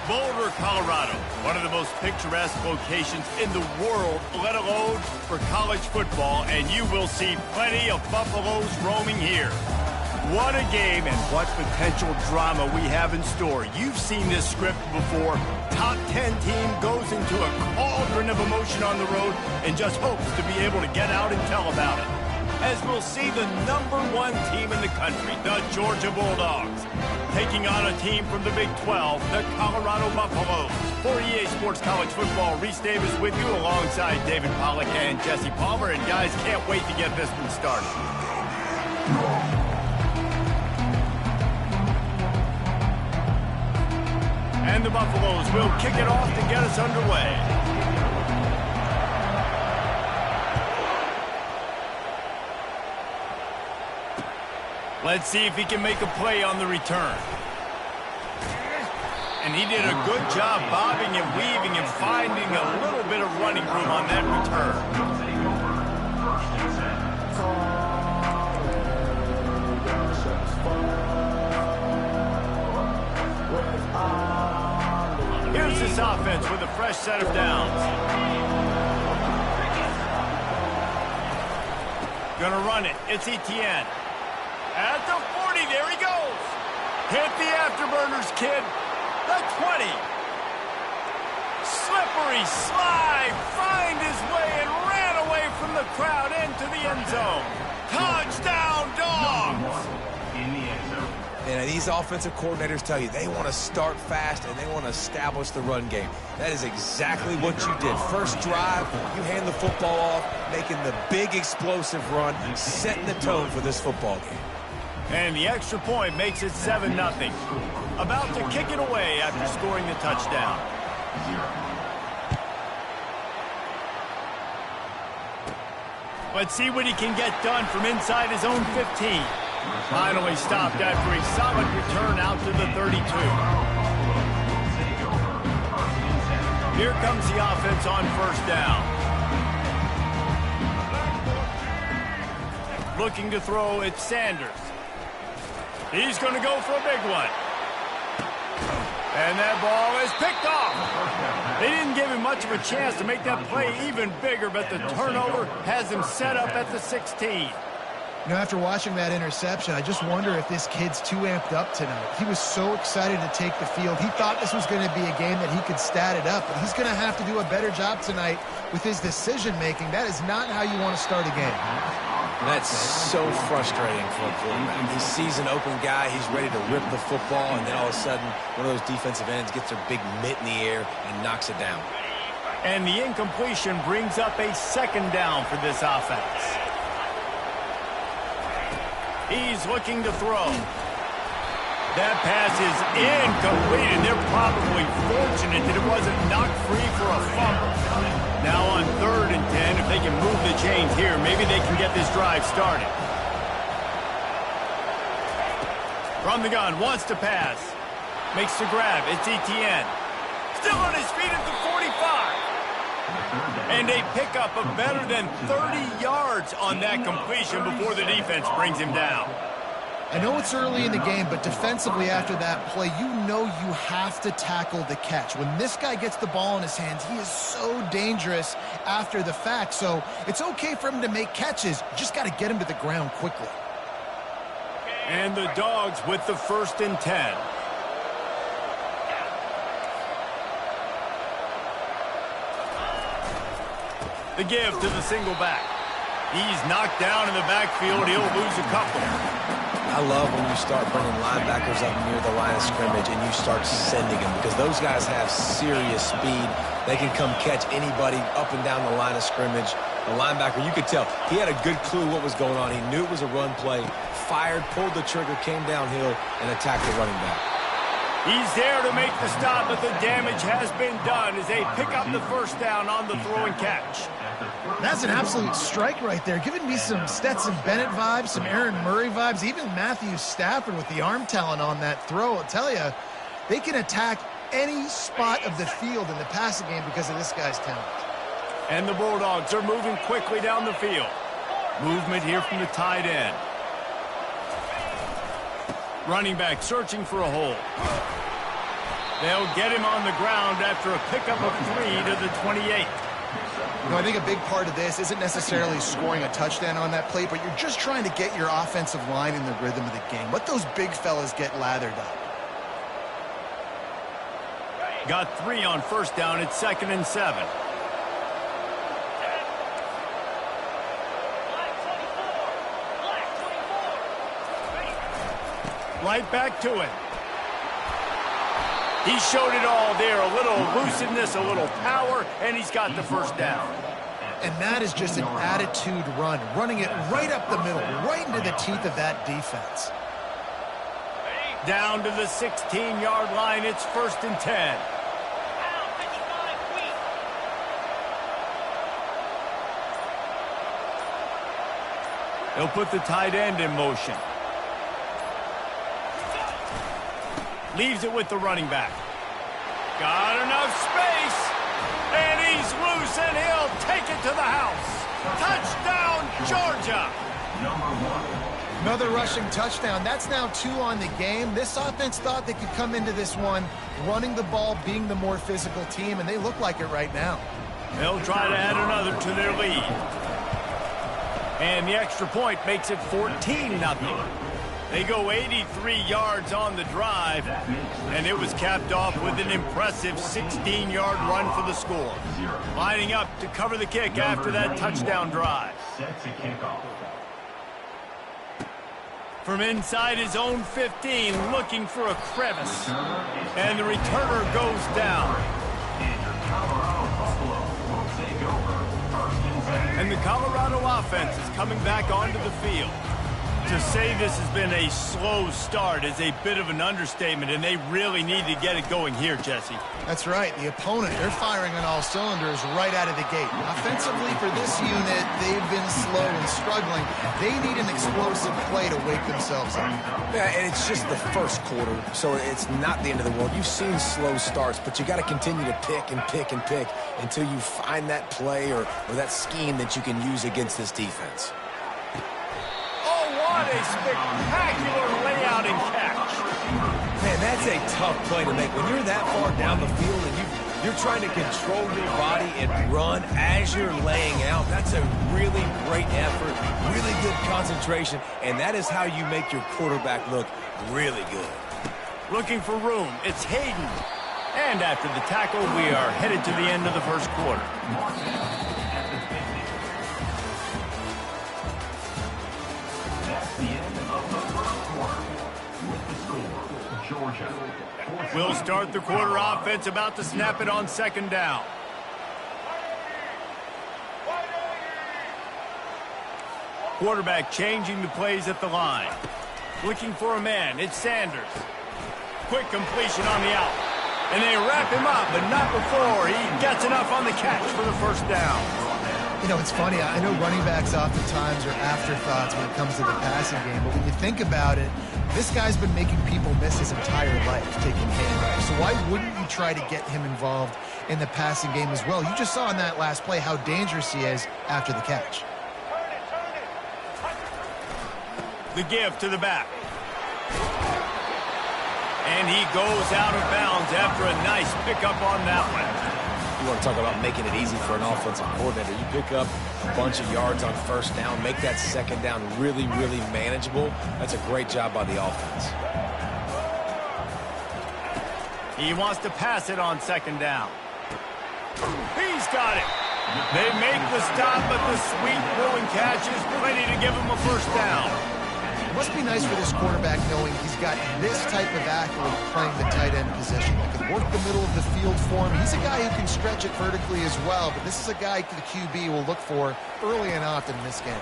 Boulder, Colorado, one of the most picturesque locations in the world, let alone for college football, and you will see plenty of Buffaloes roaming here. What a game and what potential drama we have in store. You've seen this script before. Top 10 team goes into a cauldron of emotion on the road and just hopes to be able to get out and tell about it. As we'll see the #1 team in the country, the Georgia Bulldogs, taking on a team from the Big 12, the Colorado Buffaloes. For EA Sports College Football, Reese Davis with you alongside David Pollack and Jesse Palmer. And guys, can't wait to get this one started. And the Buffaloes will kick it off to get us underway. Let's see if he can make a play on the return. And he did a good job bobbing and weaving and finding a little bit of running room on that return. Here's this offense with a fresh set of downs. Gonna run it. It's Etienne. At the 40, there he goes. Hit the afterburners, kid. The 20. Slippery slide. Find his way and ran away from the crowd into the end zone. Touchdown, Dogs. And these offensive coordinators tell you they want to start fast and they want to establish the run game. That is exactly what you did. First drive, you hand the football off, making the big explosive run, setting the tone for this football game. And the extra point makes it 7-0. About to kick it away after scoring the touchdown. Let's see what he can get done from inside his own 15. Finally stopped after a solid return out to the 32. Here comes the offense on first down. Looking to throw, it's Sanders. He's going to go for a big one. And that ball is picked off. They didn't give him much of a chance to make that play even bigger, but the turnover has him set up at the 16. You know, after watching that interception, I just wonder if this kid's too amped up tonight. He was so excited to take the field. He thought this was going to be a game that he could stat it up, but he's going to have to do a better job tonight with his decision-making. That is not how you want to start a game. That's so frustrating for a quarterback. He sees an open guy, he's ready to rip the football, and then all of a sudden, one of those defensive ends gets their big mitt in the air and knocks it down. And the incompletion brings up a second down for this offense. He's looking to throw. That pass is incomplete, and they're probably fortunate that it wasn't knocked free for a fumble. Now on 3rd and 10, if they can move the chains here, maybe they can get this drive started. From the gun, wants to pass. Makes the grab. It's Etienne. Still on his feet at the 45. And a pickup of better than 30 yards on that completion before the defense brings him down. I know it's early in the game, but defensively after that play, you know you have to tackle the catch. When this guy gets the ball in his hands, he is so dangerous after the fact. So it's okay for him to make catches. You just got to get him to the ground quickly. And the Dogs with the 1st and 10. The give to the single back. He's knocked down in the backfield. He'll lose a couple. I love when you start bringing linebackers up near the line of scrimmage and you start sending them, because those guys have serious speed. They can come catch anybody up and down the line of scrimmage. The linebacker, you could tell, he had a good clue what was going on. He knew it was a run play, fired, pulled the trigger, came downhill, and attacked the running back. He's there to make the stop, but the damage has been done as they pick up the 1st down on the throw and catch. That's an absolute strike right there, giving me some Stetson Bennett vibes, some Aaron Murray vibes, even Matthew Stafford with the arm talent on that throw. I'll tell you, they can attack any spot of the field in the passing game because of this guy's talent. And the Bulldogs are moving quickly down the field. Movement here from the tight end. Running back searching for a hole. They'll get him on the ground after a pickup of 3 to the 28. You know, I think a big part of this isn't necessarily scoring a touchdown on that play, but you're just trying to get your offensive line in the rhythm of the game. Let those big fellas get lathered up. Got 3 on first down. It's 2nd and 7. Right back to it. He showed it all there. A little elusiveness, a little power, and he's got the first down. And that is just an attitude run, running it right up the middle, right into the teeth of that defense. Down to the 16-yard line. It's 1st and 10. They'll put the tight end in motion. Leaves it with the running back. Got enough space. And he's loose, and he'll take it to the house. Touchdown, Georgia. Another rushing touchdown. That's now 2 on the game. This offense thought they could come into this one running the ball, being the more physical team, and they look like it right now. They'll try to add another to their lead. And the extra point makes it 14-0. They go 83 yards on the drive, and it was capped off with an impressive 16-yard run for the score. Lining up to cover the kick after that touchdown drive. From inside his own 15, looking for a crevice. And the returner goes down. And the Colorado offense is coming back onto the field. To say this has been a slow start is a bit of an understatement, and they really need to get it going here, Jesse. That's right. The opponent, they're firing on all cylinders right out of the gate. Offensively, for this unit, they've been slow and struggling. They need an explosive play to wake themselves up. Yeah, and it's just the first quarter, so it's not the end of the world. You've seen slow starts, but you got to continue to pick and pick and pick until you find that play or that scheme that you can use against this defense. What a spectacular layout and catch. Man, that's a tough play to make. When you're that far down the field and you're trying to control your body and run as you're laying out, that's a really great effort, really good concentration, and that is how you make your quarterback look really good. Looking for room. It's Hayden. And after the tackle, we are headed to the end of the first quarter. We'll start the quarter offense, about to snap it on 2nd down. Quarterback changing the plays at the line. Looking for a man. It's Sanders. Quick completion on the out. And they wrap him up, but not before he gets enough on the catch for the first down. You know, it's funny. I know running backs oftentimes are afterthoughts when it comes to the passing game, but when you think about it, this guy's been making people miss his entire life taking handoffs. So why wouldn't you try to get him involved in the passing game as well? You just saw in that last play how dangerous he is after the catch. The give to the back. And he goes out of bounds after a nice pickup on that one. You want to talk about making it easy for an offensive coordinator. You pick up a bunch of yards on first down, make that 2nd down really, really manageable. That's a great job by the offense. He wants to pass it on 2nd down. He's got it. They make the stop, but the sweet throwing catch is plenty to give him a first down. It must be nice for this quarterback knowing he's got this type of athlete playing the tight end position that can work the middle of the field for him. He's a guy who can stretch it vertically as well, but this is a guy the QB will look for early and often in this game.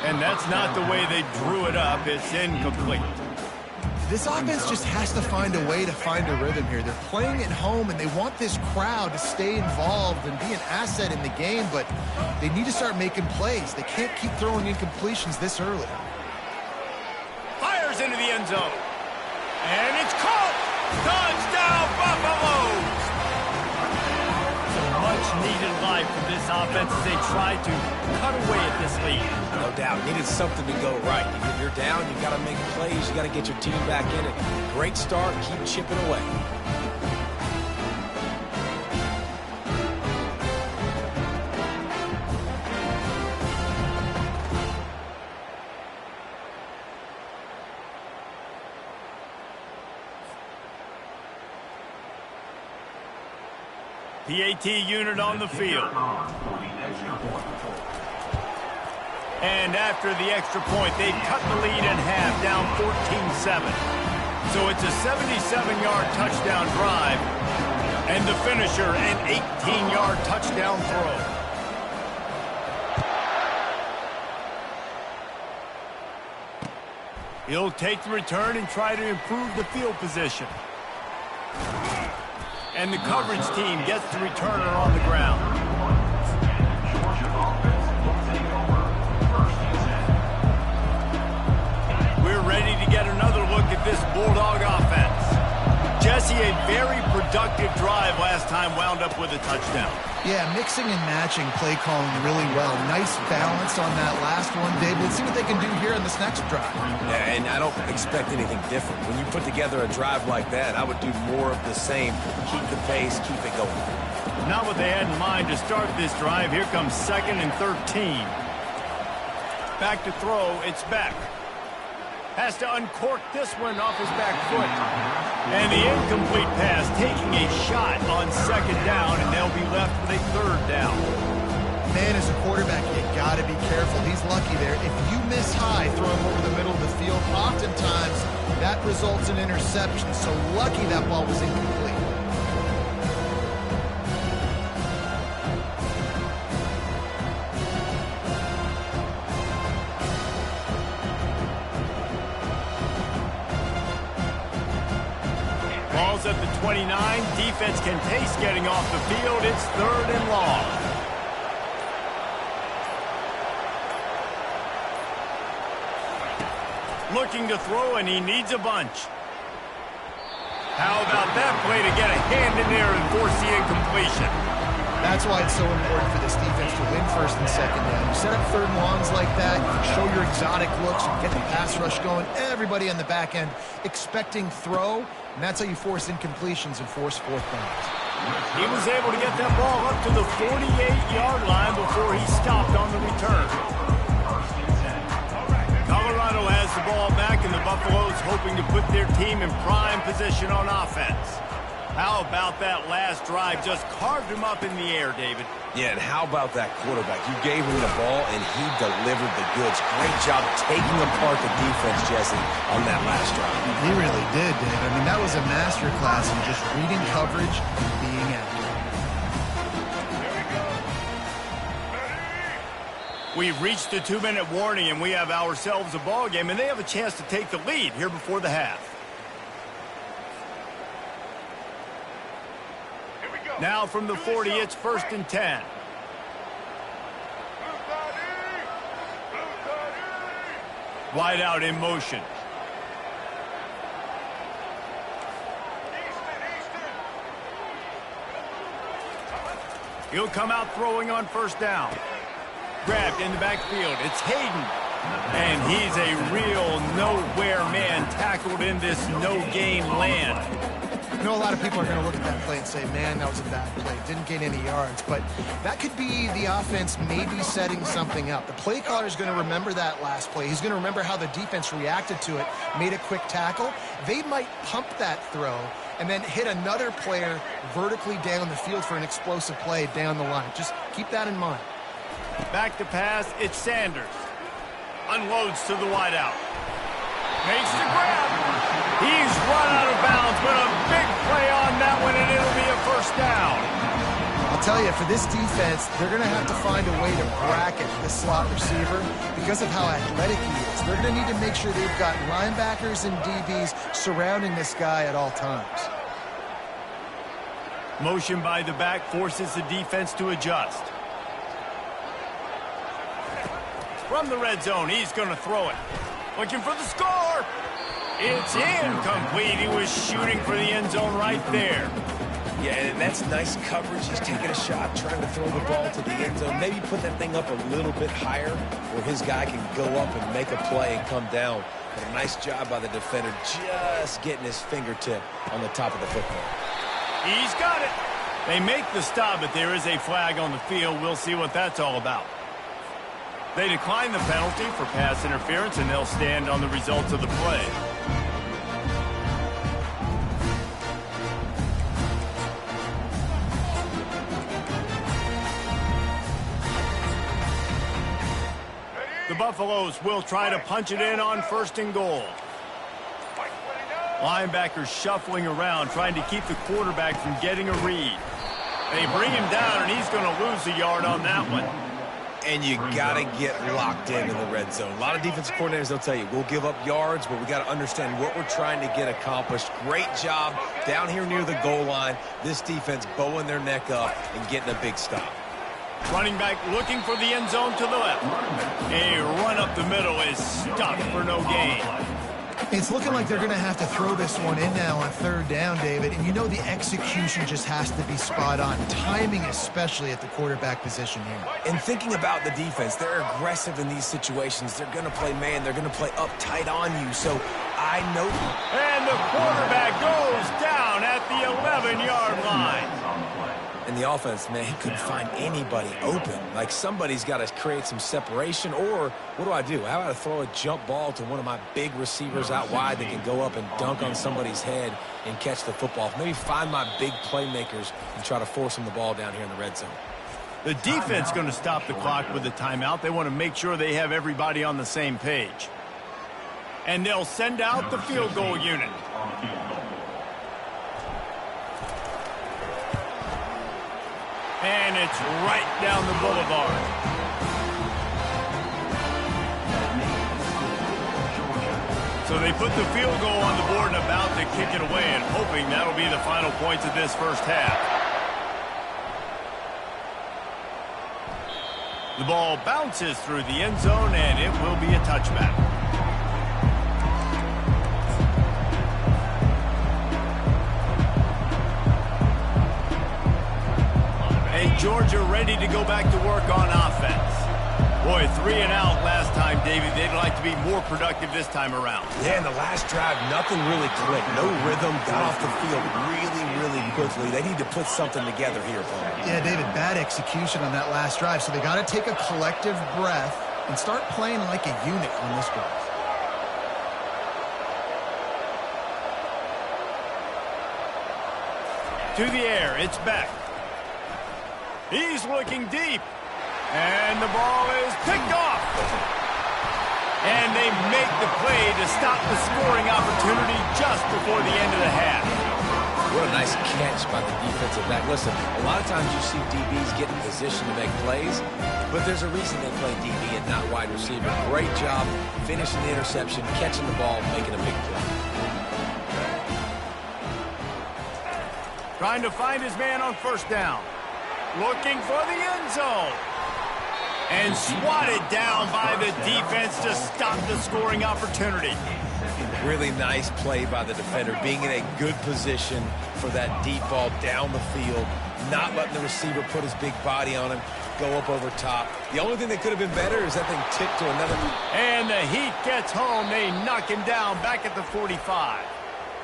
And that's not the way they drew it up. It's incomplete. This offense just has to find a way to find a rhythm here. They're playing at home, and they want this crowd to stay involved and be an asset in the game, but they need to start making plays. They can't keep throwing incompletions this early. Fires into the end zone. And it's caught. Touchdown, Buffaloes! A much-needed needed life from this offense as they tried to cut away at this lead. No doubt. Needed something to go right. You're down, you got to make plays, you got to get your team back in it. Great start, keep chipping away. PAT unit on the field. And after the extra point, they've cut the lead in half, down 14-7. So it's a 77-yard touchdown drive, and the finisher, an 18-yard touchdown throw. He'll take the return and try to improve the field position. And the coverage team gets the returner on the ground. We're ready to get another look at this Bulldog offense. Jesse, a very productive drive last time wound up with a touchdown. Yeah, mixing and matching play calling really well. Nice balance on that last one, Dave. Let's see what they can do here in this next drive. Yeah, and I don't expect anything different. When you put together a drive like that, I would do more of the same. Keep the pace, keep it going. Not what they had in mind to start this drive. Here comes 2nd and 13. Back to throw, it's Beck. Has to uncork this one off his back foot. And the incomplete pass taking a shot on 2nd down, and they'll be left with a 3rd down. Man, as a quarterback, you got to be careful. He's lucky there. If you miss high, throw him over the middle of the field, oftentimes that results in interception. So lucky that ball was incomplete. Ball's at the 29. Defense can taste getting off the field. It's 3rd and long. Looking to throw, and he needs a bunch. How about that play to get a hand in there and force the incompletion? That's why it's so important for this defense to win 1st and 2nd down. You set up 3rd and longs like that, you can show your exotic looks, you can get the pass rush going, everybody on the back end expecting throw, and that's how you force incompletions and force 4th downs. He was able to get that ball up to the 48-yard line before he stopped on the return. Colorado has the ball back, and the Buffaloes hoping to put their team in prime position on offense. How about that last drive? Just carved him up in the air, David. Yeah, and how about that quarterback? You gave him the ball, and he delivered the goods. Great job taking apart the defense, Jesse, on that last drive. He really did, Dave. I mean, that was a masterclass in just reading coverage and being accurate. We've reached the 2-minute warning, and we have ourselves a ball game, and they have a chance to take the lead here before the half. Now from the 40, it's 1st and 10. Wide out in motion. He'll come out throwing on 1st down. Grabbed in the backfield. It's Hayden. And he's a real nowhere man tackled in this no-gain land. I know a lot of people are going to look at that play and say, man, that was a bad play. Didn't gain any yards. But that could be the offense maybe setting something up. The play caller is going to remember that last play. He's going to remember how the defense reacted to it, made a quick tackle. They might pump that throw and then hit another player vertically down the field for an explosive play down the line. Just keep that in mind. Back to pass, it's Sanders. Unloads to the wideout. Makes the grab. He's run out of bounds, but a big play on that one, and it'll be a 1st down. I'll tell you, for this defense, they're going to have to find a way to bracket this slot receiver because of how athletic he is. They're going to need to make sure they've got linebackers and DBs surrounding this guy at all times. Motion by the back forces the defense to adjust. From the red zone, he's going to throw it. Looking for the score. It's incomplete. He was shooting for the end zone right there. Yeah, and that's nice coverage. He's taking a shot, trying to throw the ball to the end zone. Maybe put that thing up a little bit higher where his guy can go up and make a play and come down. But a nice job by the defender just getting his fingertip on the top of the football. He's got it. They make the stop, but there is a flag on the field. We'll see what that's all about. They decline the penalty for pass interference, and they'll stand on the results of the play. The Buffaloes will try to punch it in on 1st and goal. Linebackers shuffling around, trying to keep the quarterback from getting a read. They bring him down, and he's going to lose a yard on that one. And you got to get locked in the red zone. A lot of defensive coordinators, they'll tell you, we'll give up yards, but we got to understand what we're trying to get accomplished. Great job down here near the goal line. This defense bowing their neck up and getting a big stop. Running back looking for the end zone to the left. A run up the middle is stopped for no gain. It's looking like they're going to have to throw this one in now on 3rd down, David. And you know the execution just has to be spot on. Timing especially at the quarterback position here. And thinking about the defense, they're aggressive in these situations. They're going to play man. They're going to play up tight on you. So I know. And the quarterback goes down at the 11-yard line. And the offense, man, he couldn't find anybody open. Like, somebody's got to create some separation. Or what do? How about I throw a jump ball to one of my big receivers out wide that can go up and dunk on somebody's head and catch the football? Maybe find my big playmakers and try to force them the ball down here in the red zone. The defense going to stop the clock with a timeout. They want to make sure they have everybody on the same page. And they'll send out the field goal unit. And it's right down the boulevard. So they put the field goal on the board and about to kick it away, and hoping that'll be the final points of this first half. The ball bounces through the end zone, and it will be a touchback. Georgia ready to go back to work on offense. Boy, 3 and out last time, David. They'd like to be more productive this time around. Yeah, in the last drive, nothing really clicked. No rhythm, got off the field really quickly. They need to put something together here, Paul. Yeah, David, bad execution on that last drive. So they got to take a collective breath and start playing like a unit on this drive. To the air, it's Beck. He's looking deep. And the ball is picked off. And they make the play to stop the scoring opportunity just before the end of the half. What a nice catch by the defensive back. Listen, a lot of times you see DBs get in position to make plays, but there's a reason they play DB and not wide receiver. Great job finishing the interception, catching the ball, making a big play. Trying to find his man on 1st down. Looking for the end zone. And swatted down by the defense to stop the scoring opportunity. Really nice play by the defender, being in a good position for that deep ball down the field, not letting the receiver put his big body on him, go up over top. The only thing that could have been better is that thing tipped to another. And the Heat gets home. They knock him down back at the 45.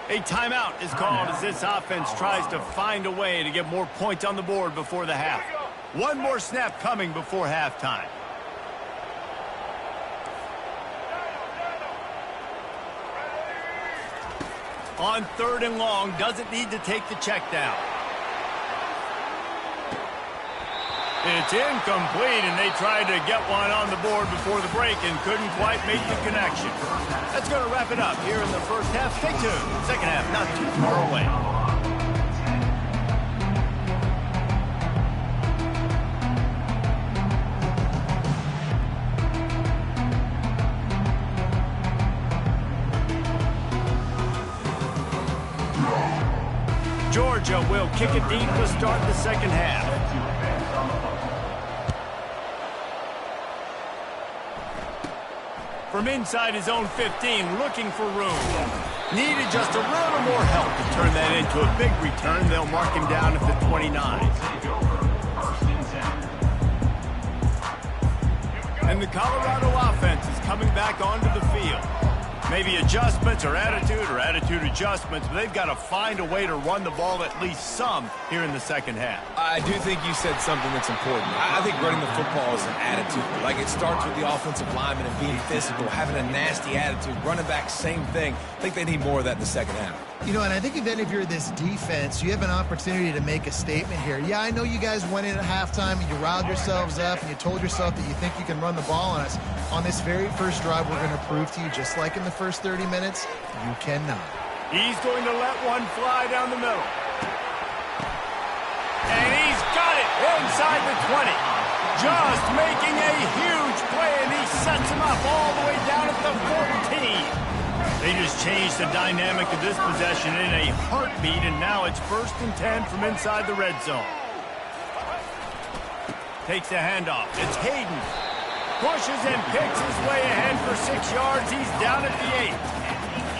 A timeout is called as this offense tries to find a way to get more points on the board before the half. One more snap coming before halftime. On 3rd and long, doesn't need to take the check down. It's incomplete, and they tried to get one on the board before the break and couldn't quite make the connection. That's going to wrap it up here in the first half. Stay tuned. Second half not too far away. Georgia will kick it deep to start the second half. from inside his own 15, looking for room. Needed just a little more help to turn that into a big return. They'll mark him down at the 29. And the Colorado offense is coming back onto the field. Maybe adjustments or attitude adjustments, but they've got to find a way to run the ball at least some here in the second half. I do think you said something that's important. I think running the football is an attitude. Like, it starts with the offensive lineman and being physical, having a nasty attitude. Running back, same thing. I think they need more of that in the second half. You know, and I think then if you're this defense, you have an opportunity to make a statement here. Yeah, I know you guys went in at halftime and you riled yourselves up and you told yourself that you think you can run the ball on us. On this very first drive, we're going to prove to you, just like in the first 30 minutes, you cannot. He's going to let one fly down the middle. And he's got it inside the 20. Just making a huge play, and he sets him up all the way down at the 14. They just changed the dynamic of this possession in a heartbeat, and now it's 1st and 10 from inside the red zone. Takes the handoff. It's Hayden. Pushes and picks his way ahead for 6 yards. He's down at the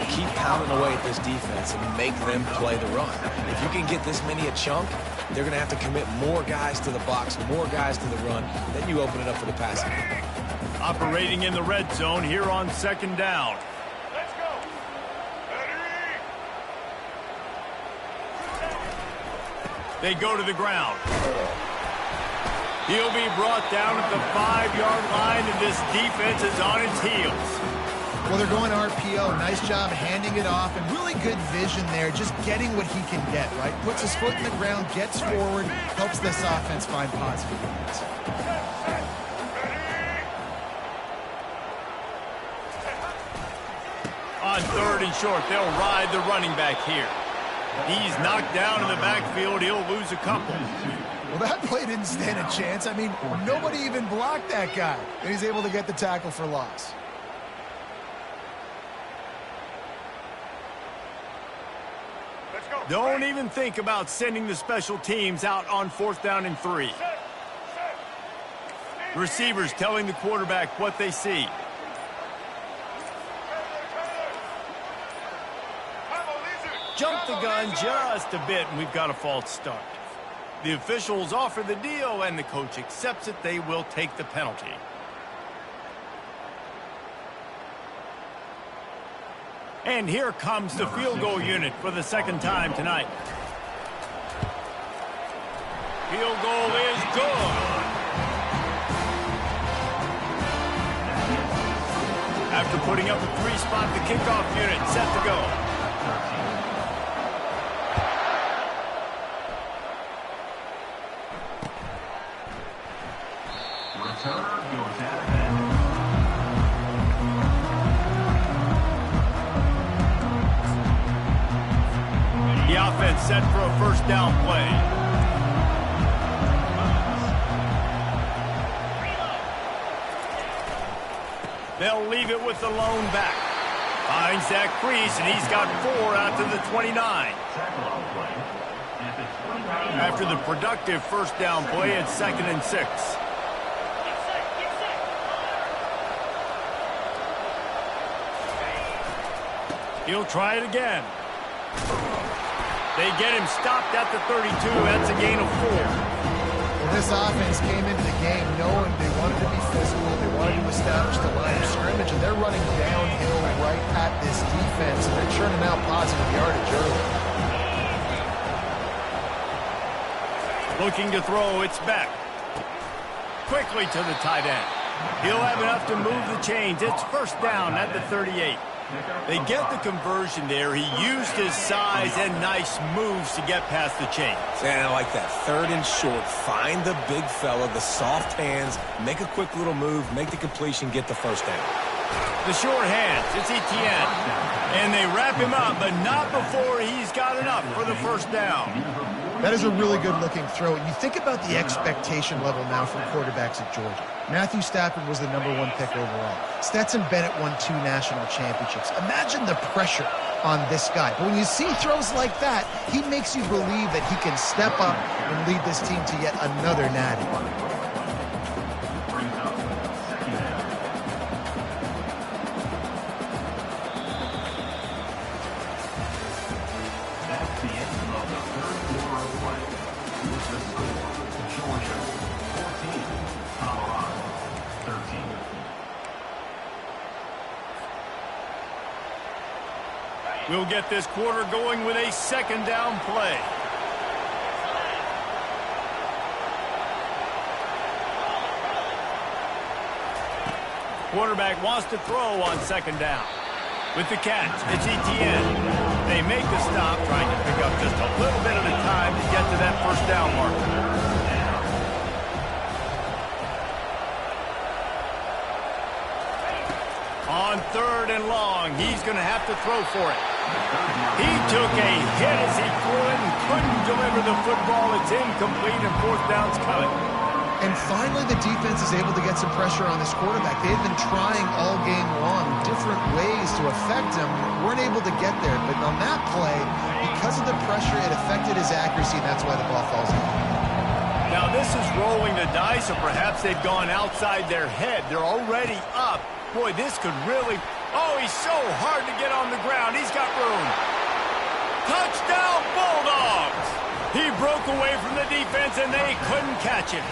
8. Keep pounding away at this defense and make them play the run. If you can get this many a chunk, they're going to have to commit more guys to the box, more guys to the run. Then you open it up for the passing. Operating in the red zone here on 2nd down. They go to the ground. He'll be brought down at the 5-yard line, and this defense is on its heels. Well, they're going RPO. Nice job handing it off, and really good vision there, just getting what he can get, right? Puts his foot in the ground, gets forward, helps this offense find positive points. On 3rd and short, they'll ride the running back here. He's knocked down in the backfield. He'll lose a couple. Well, that play didn't stand a chance. I mean, nobody even blocked that guy. And he's able to get the tackle for loss. Don't even think about sending the special teams out on 4th down and 3. Receivers telling the quarterback what they see. Jump the gun just a bit, and we've got a false start. The officials offer the deal, and the coach accepts it. They will take the penalty. And here comes the field goal unit for the 2nd time tonight. Field goal is good. After putting up a 3-spot, the kickoff unit set to go. The offense set for a 1st down play. They'll leave it with the lone back. Finds that crease, and he's got 4 out to the 29. After the productive 1st down play, it's 2nd and 6. He'll try it again. They get him stopped at the 32. That's a gain of 4. Well, this offense came into the game knowing they wanted to be physical. They wanted to establish the line of scrimmage, and they're running downhill right at this defense, and they're churning out positive yardage early. Looking to throw, it's back. Quickly to the tight end. He'll have enough to move the chains. It's 1st down at the 38. They get the conversion there. He used his size and nice moves to get past the chains. And I like that. 3rd and short. Find the big fella, the soft hands, make a quick little move, make the completion, get the 1st down. The short hands, it's Etienne. And they wrap him up, but not before he's got enough for the 1st down. That is a really good-looking throw. You think about the expectation level now from quarterbacks at Georgia. Matthew Stafford was the #1 pick overall. Stetson Bennett won 2 national championships. Imagine the pressure on this guy. But when you see throws like that, he makes you believe that he can step up and lead this team to yet another natty. We'll get this quarter going with a second down play. Quarterback wants to throw on second down. With the catch, it's Etienne. They make the stop, trying to pick up just a little bit at a time to get to that first down marker. On third and long, he's going to have to throw for it. He took a hit as he threw it and couldn't deliver the football. It's incomplete and fourth down's coming. And finally, the defense is able to get some pressure on this quarterback. They've been trying all game long different ways to affect him. Weren't able to get there. But on that play, because of the pressure, it affected his accuracy, and that's why the ball falls out. Now, this is rolling the dice, or perhaps they've gone outside their head. They're already up. Boy, this could really... Oh, he's so hard to get on the ground. He's got room. Touchdown, Bulldogs! He broke away from the defense, and they couldn't catch him.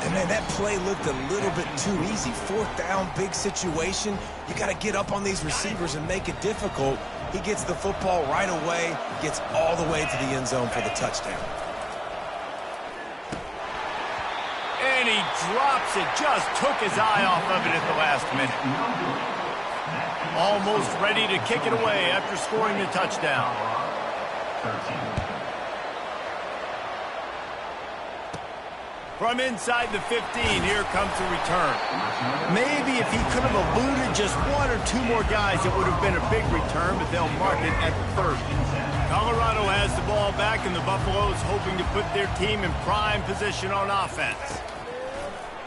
And, man, that play looked a little bit too easy. Fourth down, big situation. You got to get up on these receivers and make it difficult. He gets the football right away, gets all the way to the end zone for the touchdown. And he drops it, just took his eye off of it at the last minute. Almost ready to kick it away after scoring the touchdown. From inside the 15, here comes the return. Maybe if he could have eluded just one or two more guys, it would have been a big return, but they'll mark it at the 30. Colorado has the ball back, and the Buffaloes hoping to put their team in prime position on offense.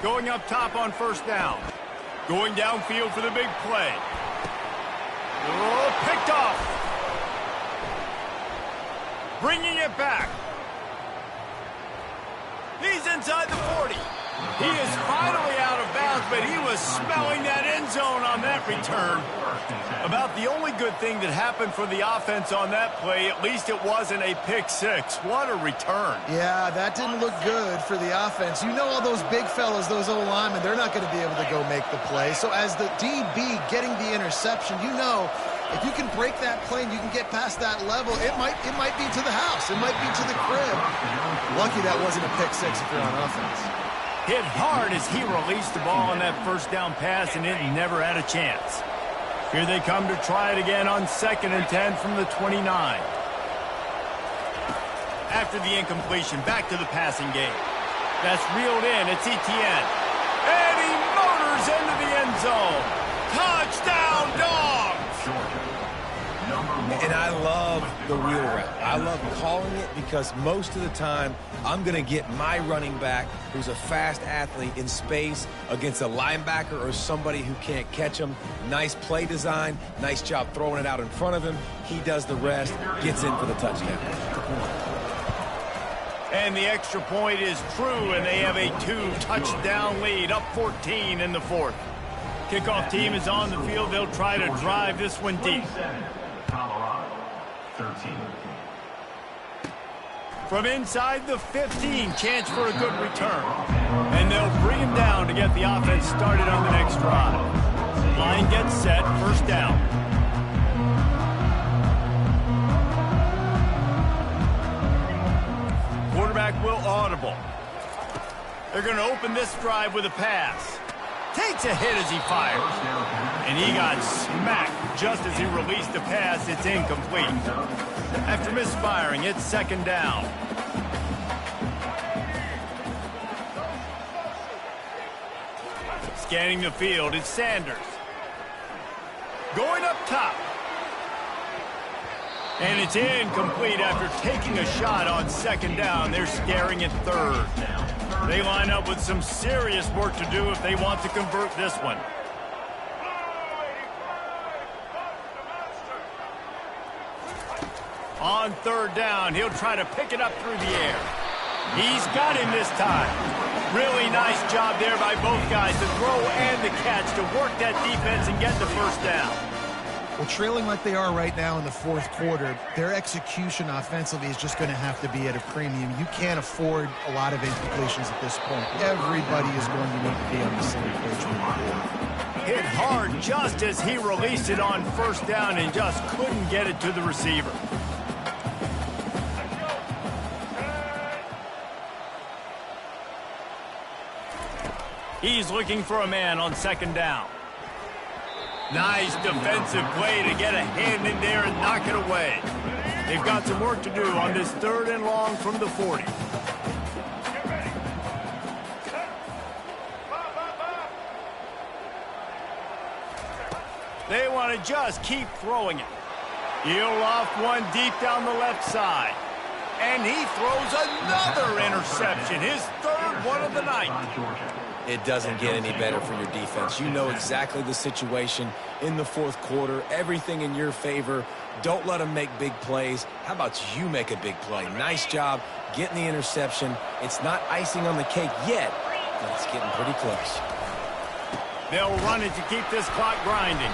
Going up top on first down. Going downfield for the big play. Oh, picked off. Bringing it back. He's inside the 40. He is finally out of bounds, but he was smelling that end zone on that return. About the only good thing that happened for the offense on that play, at least it wasn't a pick six. What a return. Yeah, that didn't look good for the offense. You know all those big fellas, those O-linemen, they're not going to be able to go make the play. So as the DB getting the interception, you know, if you can break that play and you can get past that level, it might be to the house. It might be to the crib. Lucky that wasn't a pick six if you're on offense. Hit hard as he released the ball on that first down pass, and it never had a chance. Here they come to try it again on 2nd and 10 from the 29. After the incompletion, back to the passing game. That's reeled in. It's Etienne. And he motors into the end zone. Touchdown, Dogs! And I love the wheel route. I love calling it because most of the time I'm going to get my running back, who's a fast athlete, in space against a linebacker or somebody who can't catch him. Nice play design, nice job throwing it out in front of him. He does the rest, gets in for the touchdown. And the extra point is true, and they have a 2-touchdown lead, up 14 in the 4th. Kickoff team is on the field. They'll try to drive this one deep. Colorado, 13. From inside the 15, chance for a good return. And they'll bring him down to get the offense started on the next drive. Line gets set, first down. Quarterback will audible. They're going to open this drive with a pass. Takes a hit as he fires. And he got smacked just as he released the pass. It's incomplete. After misfiring, it's 2nd down. Scanning the field, it's Sanders. Going up top. And it's incomplete after taking a shot on 2nd down. They're scaring at 3rd. They line up with some serious work to do if they want to convert this one. On 3rd down, he'll try to pick it up through the air. He's got him this time. Really nice job there by both guys, the throw and the catch, to work that defense and get the first down. Well, trailing like they are right now in the 4th quarter, their execution offensively is just going to have to be at a premium. You can't afford a lot of incompletions at this point. Everybody is going to need to be on the same page with the ball. Hit hard just as he released it on first down and just couldn't get it to the receiver. He's looking for a man on second down. Nice defensive play to get a hand in there and knock it away. They've got some work to do on this 3rd and long from the 40. They want to just keep throwing it. He'll off one deep down the left side. And he throws another interception, his 3rd one of the night. It doesn't get any better for your defense. You know exactly the situation in the 4th quarter, everything in your favor. Don't let them make big plays. How about you make a big play? Nice job getting the interception. It's not icing on the cake yet, but it's getting pretty close. They'll run it to keep this clock grinding.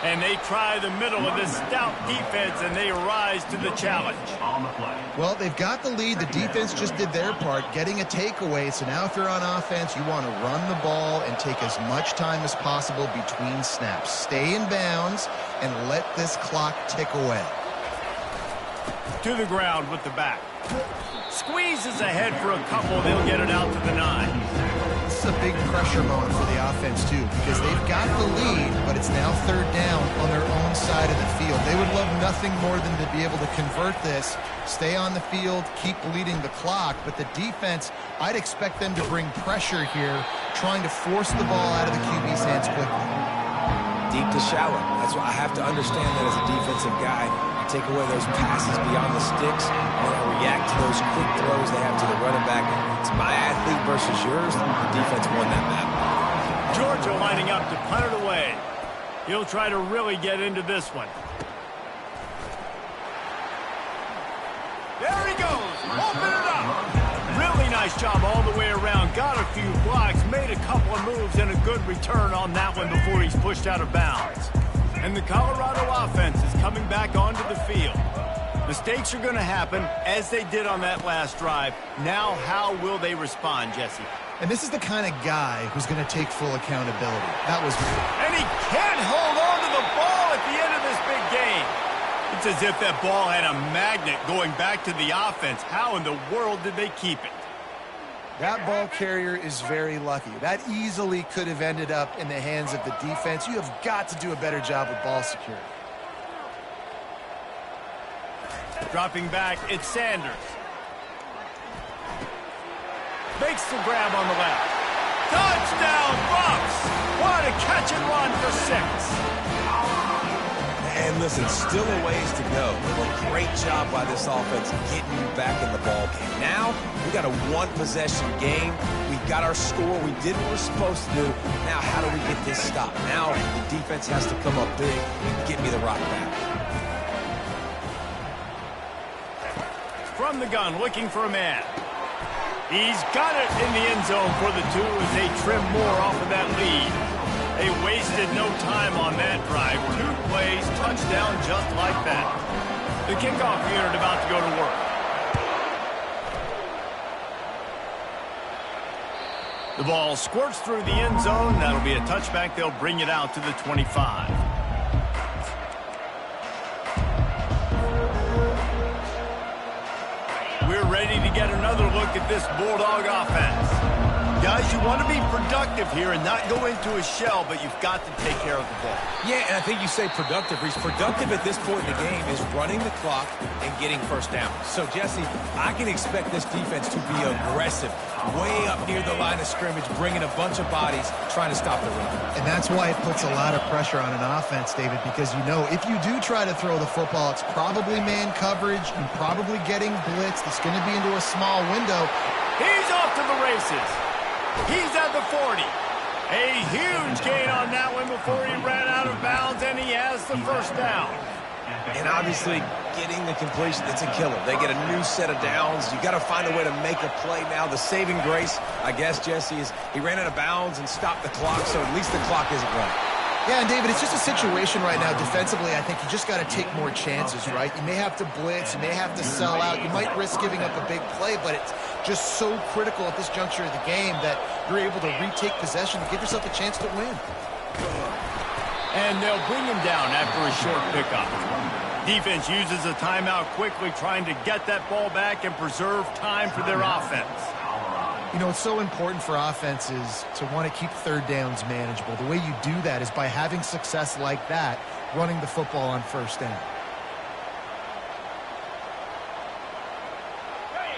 And they try the middle of this stout defense, and they rise to the challenge. Well, they've got the lead. The defense just did their part, getting a takeaway. So now if you're on offense, you want to run the ball and take as much time as possible between snaps. Stay in bounds and let this clock tick away. To the ground with the back. Squeezes ahead for a couple. They'll get it out to the 9. This is a big pressure moment for the offense, too, because they've got the lead, but it's now 3rd down on their own side of the field. They would love nothing more than to be able to convert this, stay on the field, keep bleeding the clock. But the defense, I'd expect them to bring pressure here, trying to force the ball out of the QB's hands quickly. Deep to shallow. That's why I have to understand that as a defensive guy. I take away those passes beyond the sticks, and I react to those quick throws they have to the running back. It's my athlete versus yours. The defense won that map. Georgia lining up to punt it away. He'll try to really get into this one. There he goes. Open it up. Really nice job all the way around. Got a few blocks, made a couple of moves, and a good return on that one before he's pushed out of bounds. And the Colorado offense is coming back onto the field. Mistakes are going to happen, as they did on that last drive. Now, how will they respond, Jesse? And this is the kind of guy who's going to take full accountability. That was great. And he can't hold on to the ball at the end of this big game. It's as if that ball had a magnet going back to the offense. How in the world did they keep it? That ball carrier is very lucky. That easily could have ended up in the hands of the defense. You have got to do a better job with ball security. Dropping back, it's Sanders. Makes the grab on the left. Touchdown, Bucks! What a catch and run for 6. And listen, still a ways to go. A great job by this offense getting you back in the ball game. Now, we got a 1-possession game. We got our score. We did what we're supposed to do. Now, how do we get this stopped? Now, the defense has to come up big and get me the rock back. From the gun, looking for a man. He's got it in the end zone for the 2 as they trim more off of that lead. They wasted no time on that drive. 2 plays, touchdown just like that. The kickoff unit about to go to work. The ball squirts through the end zone. That'll be a touchback. They'll bring it out to the 25. We're ready to get another look at this Bulldog offense. Guys, you want to be productive here and not go into a shell, but you've got to take care of the ball. Yeah, and I think you say productive. He's productive at this point in the game is running the clock and getting first down. So, Jesse, I can expect this defense to be aggressive, way up near the line of scrimmage, bringing a bunch of bodies, trying to stop the run. And that's why it puts a lot of pressure on an offense, David, because you know if you do try to throw the football, it's probably man coverage, and probably getting blitzed. It's going to be into a small window. He's off to the races. He's at the 40. A huge gain on that one before he ran out of bounds, and he has the first down. And obviously, getting the completion, it's a killer. They get a new set of downs. You got to find a way to make a play now. The saving grace, I guess, Jesse, is he ran out of bounds and stopped the clock, so at least the clock isn't running. Yeah, and David, it's just a situation right now defensively. I think you just got to take more chances, right? You may have to blitz, you may have to sell out, you might risk giving up a big play, but it's just so critical at this juncture of the game that you're able to retake possession to give yourself a chance to win. And they'll bring him down after a short pickup. Defense uses a timeout quickly, trying to get that ball back and preserve time for their offense. You know, it's so important for offenses to want to keep third downs manageable. The way you do that is by having success like that, running the football on first down.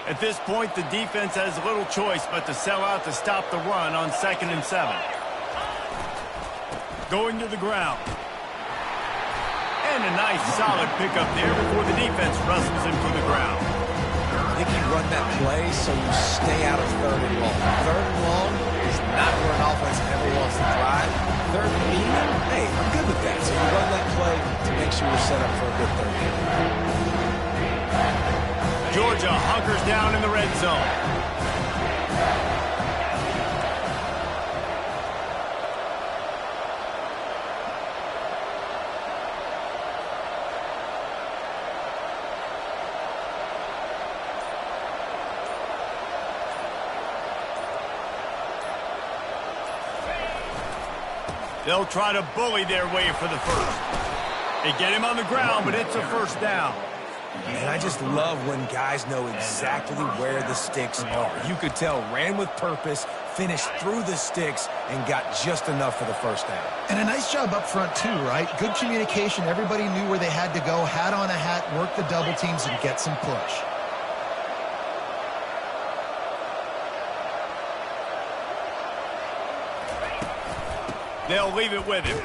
At this point, the defense has little choice but to sell out to stop the run on 2nd and 7. Going to the ground. And a nice solid pickup there before the defense wrestles him to the ground. I think you run that play so you stay out of 3rd and long. 3rd and long is not where an offense ever wants to thrive. 3rd and medium, hey, I'm good with that. So you run that play to make sure you're set up for a good 3rd down. Georgia hunkers down in the red zone. They'll try to bully their way for the first. They get him on the ground, but it's a first down. And I just love when guys know exactly where the sticks are. You could tell, ran with purpose, finished through the sticks, and got just enough for the first down. And a nice job up front, too, right? Good communication. Everybody knew where they had to go, hat on a hat, work the double teams, and get some push. They'll leave it with him.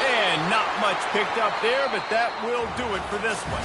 And not much picked up there, but that will do it for this one.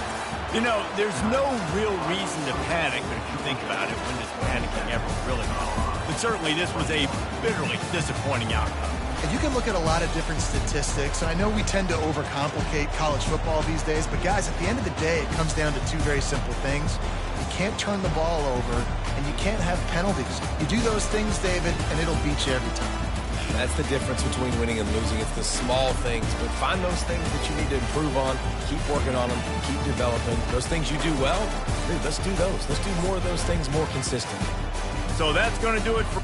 You know, there's no real reason to panic, but if you think about it, when does panicking ever really help? But certainly this was a bitterly disappointing outcome. And you can look at a lot of different statistics, and I know we tend to overcomplicate college football these days, but guys, at the end of the day, it comes down to two very simple things. You can't turn the ball over, and you can't have penalties. You do those things, David, and it'll beat you every time. That's the difference between winning and losing. It's the small things, but find those things that you need to improve on, keep working on them, keep developing. Those things you do well, dude, let's do those. Let's do more of those things more consistently. So that's going to do it for...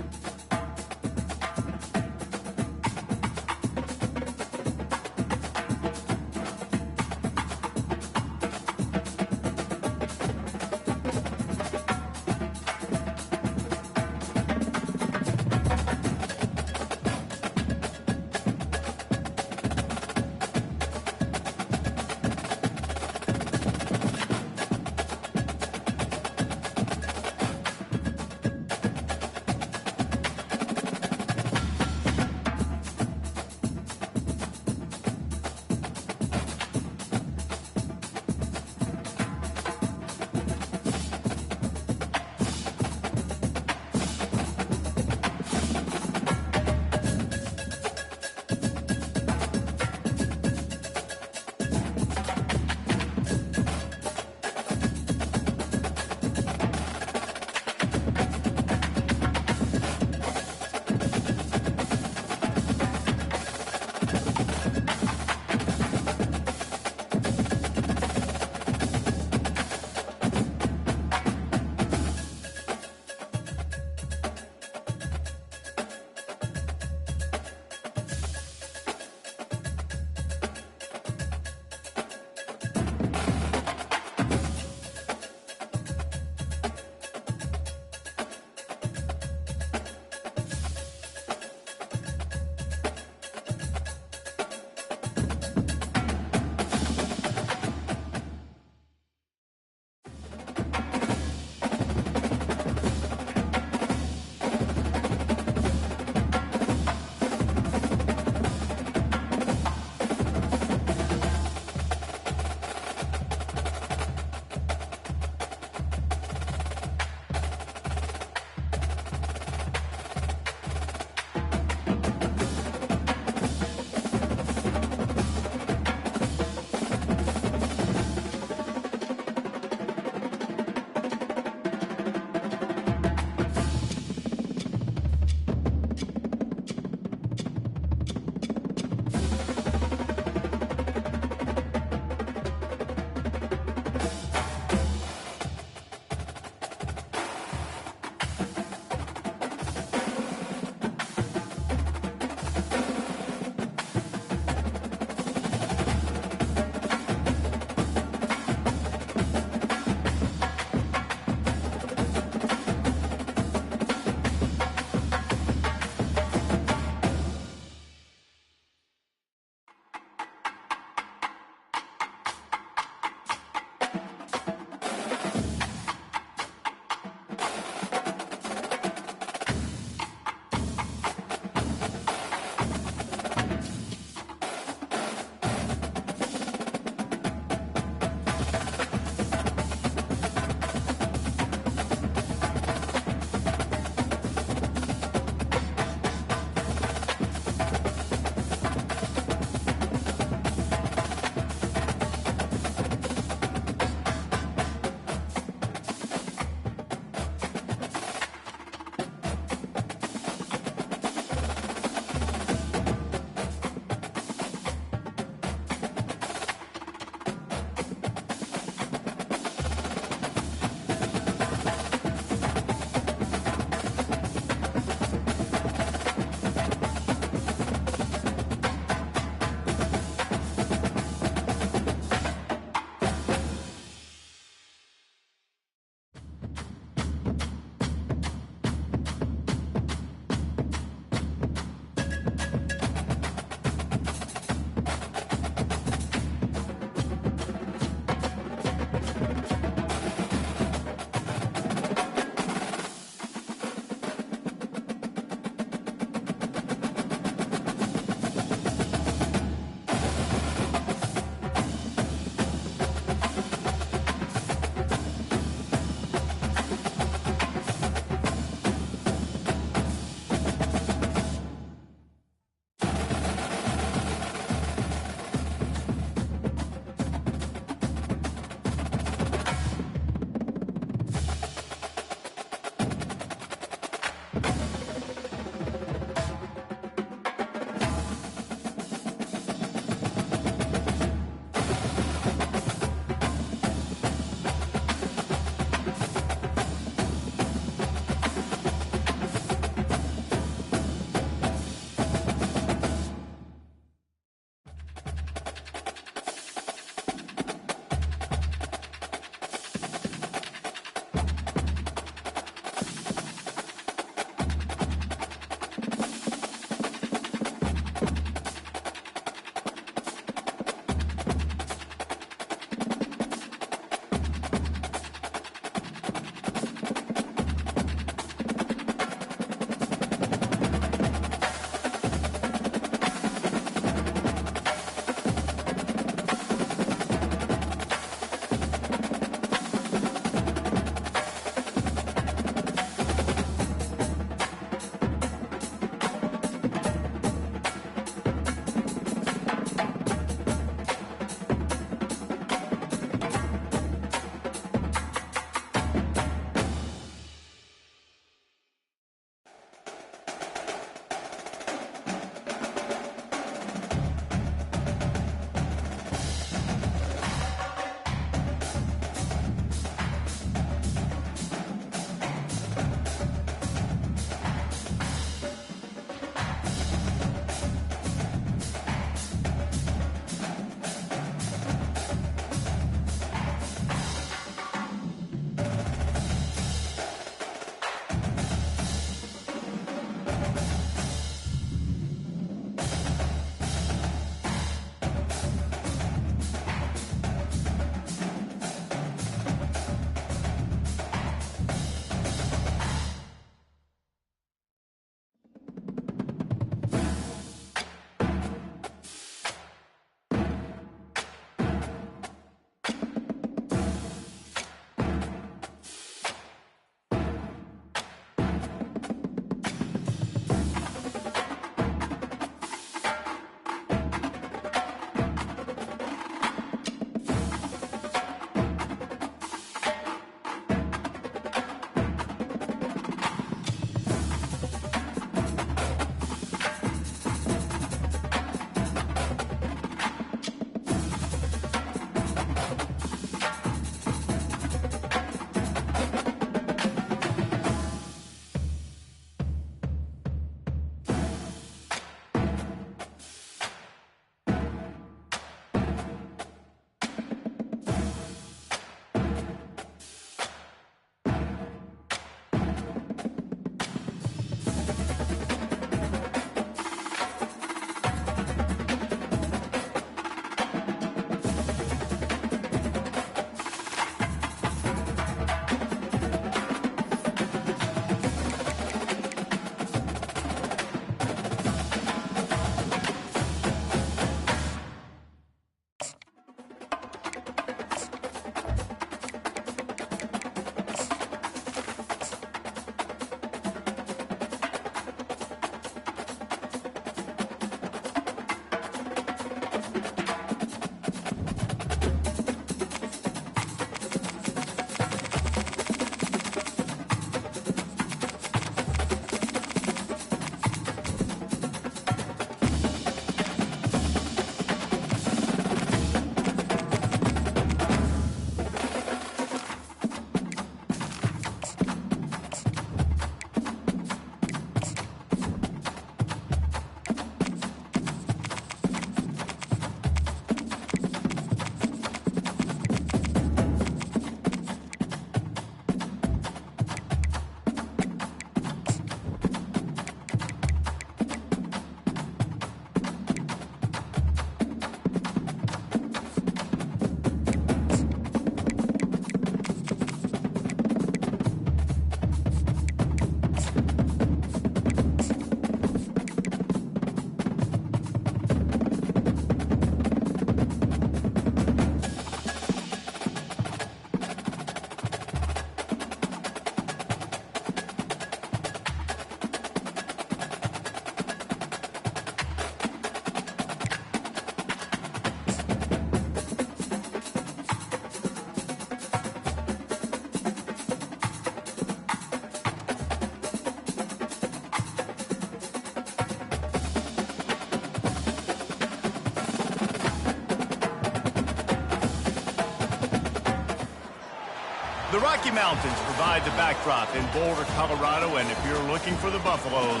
The Rocky Mountains provide the backdrop in Boulder, Colorado, and if you're looking for the Buffaloes,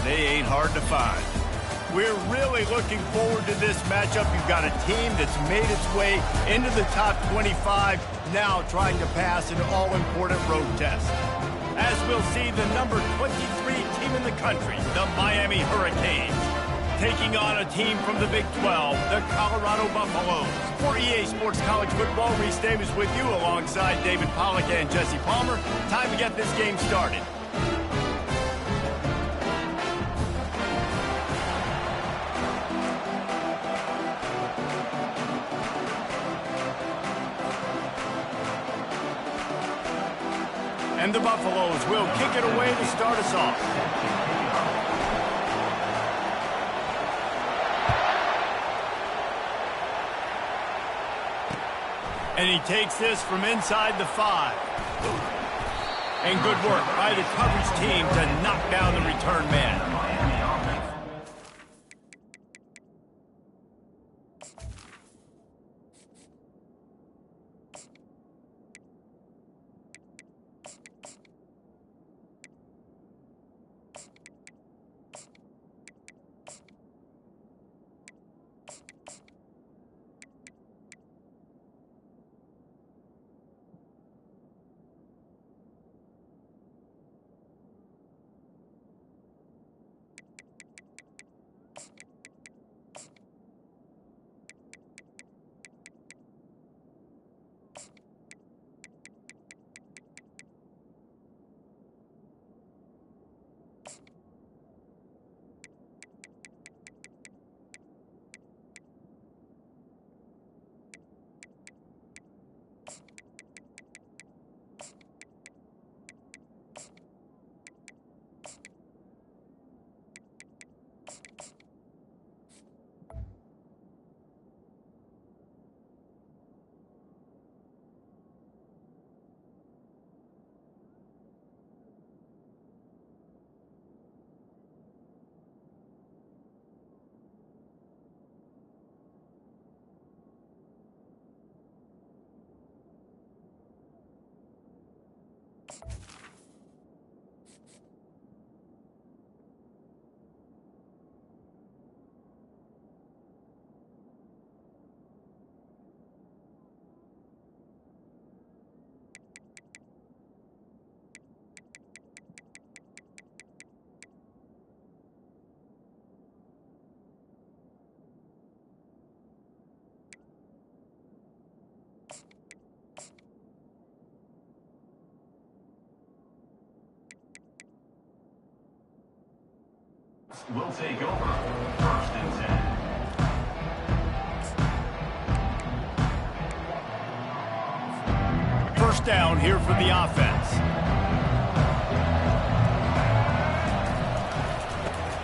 they ain't hard to find. We're really looking forward to this matchup. You've got a team that's made its way into the top 25, now trying to pass an all-important road test. As we'll see, the number 23 team in the country, the Miami Hurricanes, taking on a team from the Big 12, the Colorado Buffaloes. For EA Sports College Football, Reese Davis with you alongside David Pollack and Jesse Palmer. Time to get this game started. And the Buffaloes will kick it away to start us off. And he takes this from inside the 5. And good work by the coverage team to knock down the return man. Will take over. 1st and 10. First down here for the offense.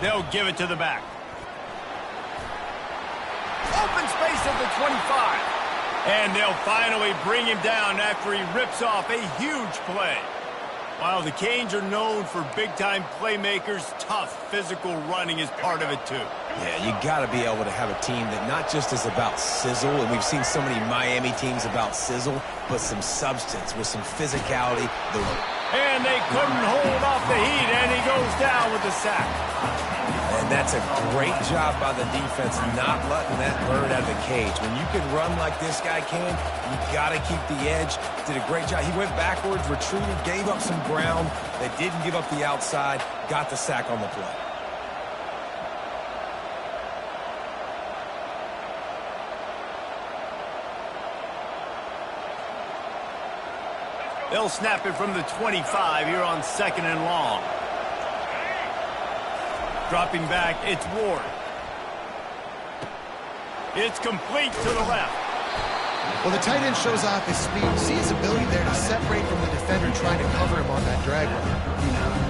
They'll give it to the back. Open space at the 25. And they'll finally bring him down after he rips off a huge play. While the Canes are known for big-time playmakers, tough physical running is part of it, too. Yeah, you got to be able to have a team that not just is about sizzle, and we've seen so many Miami teams about sizzle, but some substance with some physicality. And they couldn't hold off the heat, and he goes down with the sack. And that's a great job by the defense not letting that bird out of the cage. When you can run like this guy can, you got to keep the edge. Did a great job. He went backwards, retreated, gave up some ground. They didn't give up the outside, got the sack on the play. They'll snap it from the 25 here on 2nd and long. Dropping back, it's Ward. It's complete to the left. Well, the tight end shows off his speed. You see his ability there to separate from the defender trying to cover him on that drag run.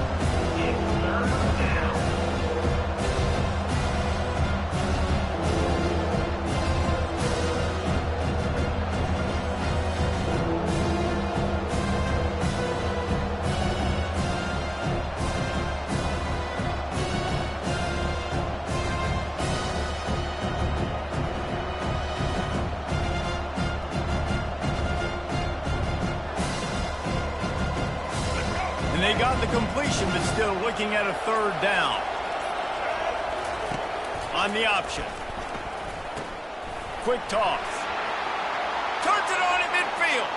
they got the completion, but still looking at a third down. On the option. Quick toss. Turns it on in midfield.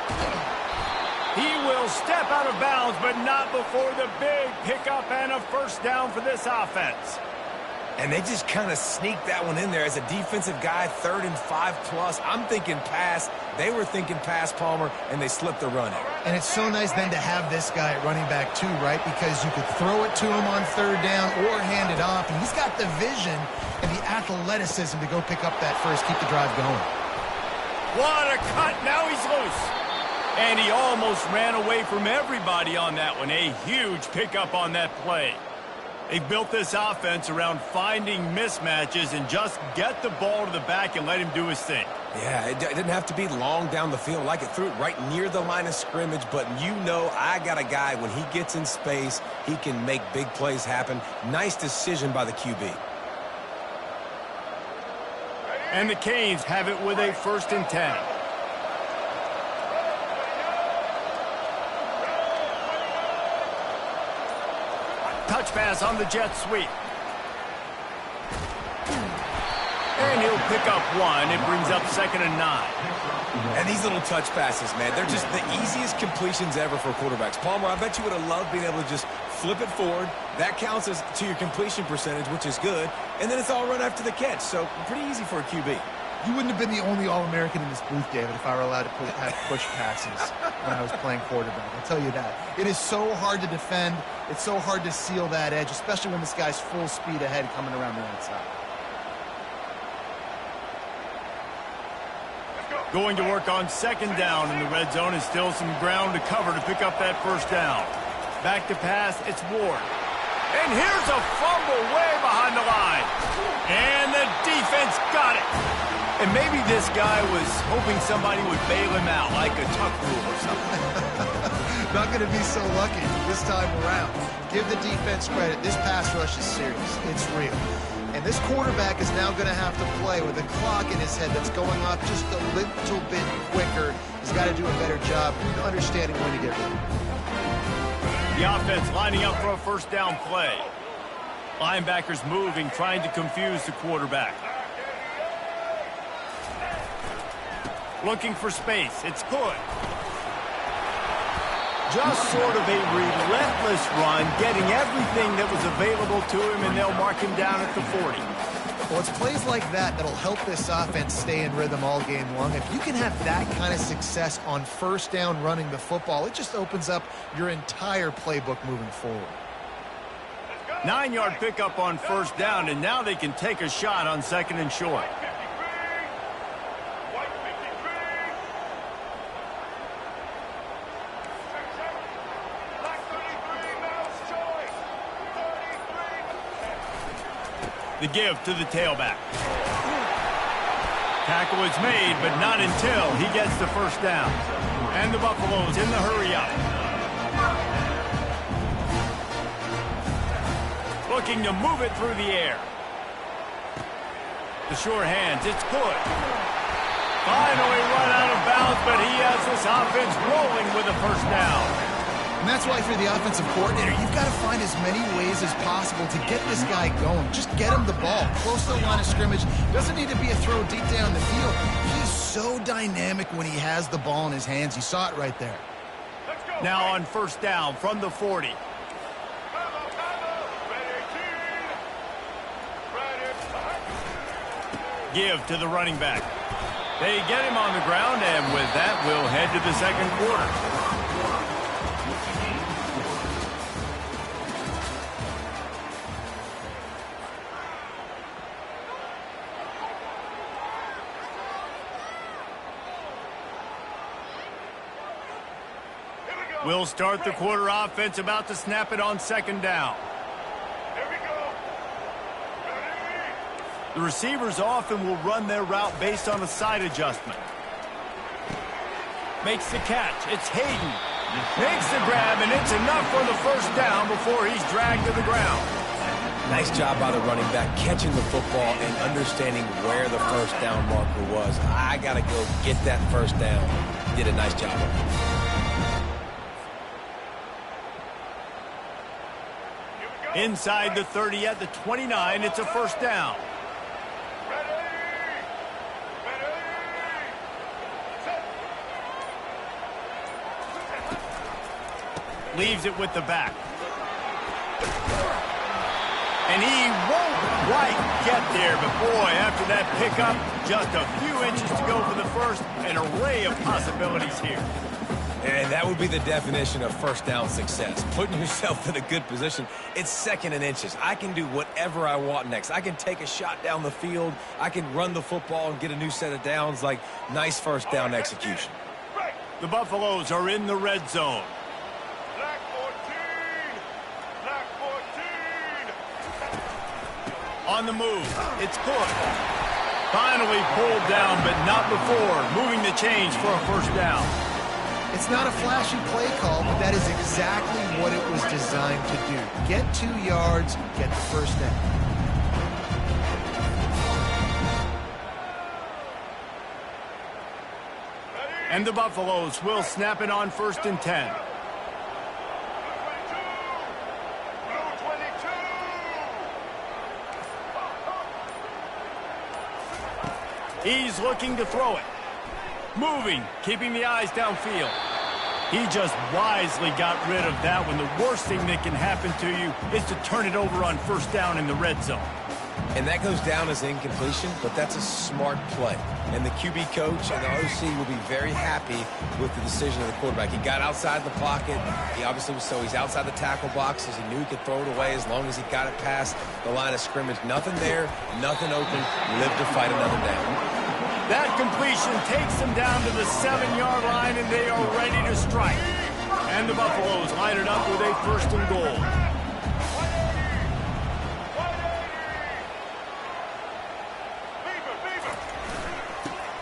He will step out of bounds, but not before the big pickup and a first down for this offense. And they just kind of sneaked that one in there as a defensive guy, 3rd and 5+. I'm thinking pass. They were thinking pass, Palmer, and they slipped the run in. And it's so nice then to have this guy at running back too, right? Because you could throw it to him on 3rd down or hand it off. And he's got the vision and the athleticism to go pick up that first, keep the drive going. What a cut. Now he's loose. And he almost ran away from everybody on that one. A huge pickup on that play. They've built this offense around finding mismatches and just get the ball to the back and let him do his thing. Yeah, it didn't have to be long down the field. Like it threw it right near the line of scrimmage, but you know I got a guy, when he gets in space, he can make big plays happen. Nice decision by the QB. And the Canes have it with a 1st and 10. Touch pass on the jet sweep. And he'll pick up 1. It brings up 2nd and 9. And these little touch passes, man, they're just the easiest completions ever for quarterbacks. Palmer, I bet you would have loved being able to just flip it forward. That counts as to your completion percentage, which is good. And then it's all run after the catch. So pretty easy for a QB. You wouldn't have been the only All-American in this booth, David, if I were allowed to have push passes when I was playing quarterback. I'll tell you that. It is so hard to defend. It's so hard to seal that edge, especially when this guy's full speed ahead coming around the outside. Going to work on 2nd down in the red zone, and still some ground to cover to pick up that first down. Back to pass, it's Ward. And here's a fumble way behind the line. And the defense got it. And maybe this guy was hoping somebody would bail him out, like a tuck rule or something. Not going to be so lucky this time around. Give the defense credit. This pass rush is serious. It's real. And this quarterback is now going to have to play with a clock in his head that's going off just a little bit quicker. He's got to do a better job understanding when to get rid of it. The offense lining up for a first down play. Linebackers moving, trying to confuse the quarterback. Looking for space. It's good. Just sort of a relentless run, getting everything that was available to him, and they'll mark him down at the 40. Well, it's plays like that that'll help this offense stay in rhythm all game long. If you can have that kind of success on 1st down running the football, it just opens up your entire playbook moving forward. 9-yard pickup on 1st down, and now they can take a shot on 2nd and short. The give to the tailback. Tackle is made, but not until he gets the first down. And the Buffaloes in the hurry-up. Looking to move it through the air. The sure hands, it's good. Finally run out of bounds, but he has this offense rolling with a first down. And that's why, for the offensive coordinator, you've got to find as many ways as possible to get this guy going. Just get him the ball close to the line of scrimmage. Doesn't need to be a throw deep down the field. He's so dynamic when he has the ball in his hands. You saw it right there. Now on 1st down from the 40. Give to the running back. They get him on the ground, and with that, we'll head to the 2nd quarter. We'll start the quarter offense, about to snap it on 2nd down. Here we go. The receivers often will run their route based on a side adjustment. Makes the catch. It's Hayden. Makes the grab, and it's enough for the first down before he's dragged to the ground. Nice job by the running back, catching the football and understanding where the first down marker was. I got to go get that first down. Did a nice job of it. Inside the 30 at the 29, it's a first down. Leaves it with the back. And he won't quite get there, but boy, after that pickup, just a few inches to go for the first. An array of possibilities here. And that would be the definition of first down success. Putting yourself in a good position. It's second and inches. I can do whatever I want next. I can take a shot down the field. I can run the football and get a new set of downs. Like, nice first down execution. The Buffaloes are in the red zone. Black 14. Black 14. On the move. It's good. Finally pulled down, but not before. Moving the chains for a first down. It's not a flashy play call, but that is exactly what it was designed to do. Get 2 yards, get the first down. And the Buffaloes will snap it on first and 10. He's looking to throw it. Moving, keeping the eyes downfield. He just wisely got rid of that one. The worst thing that can happen to you is to turn it over on first down in the red zone. And that goes down as incompletion, but that's a smart play. And the QB coach and the OC will be very happy with the decision of the quarterback. He got outside the pocket. He obviously was he's outside the tackle boxes. He knew he could throw it away as long as he got it past the line of scrimmage. Nothing there, nothing open. Live to fight another down. That completion takes them down to the 7-yard line, and they are ready to strike. And the Buffaloes line it up with a first and goal.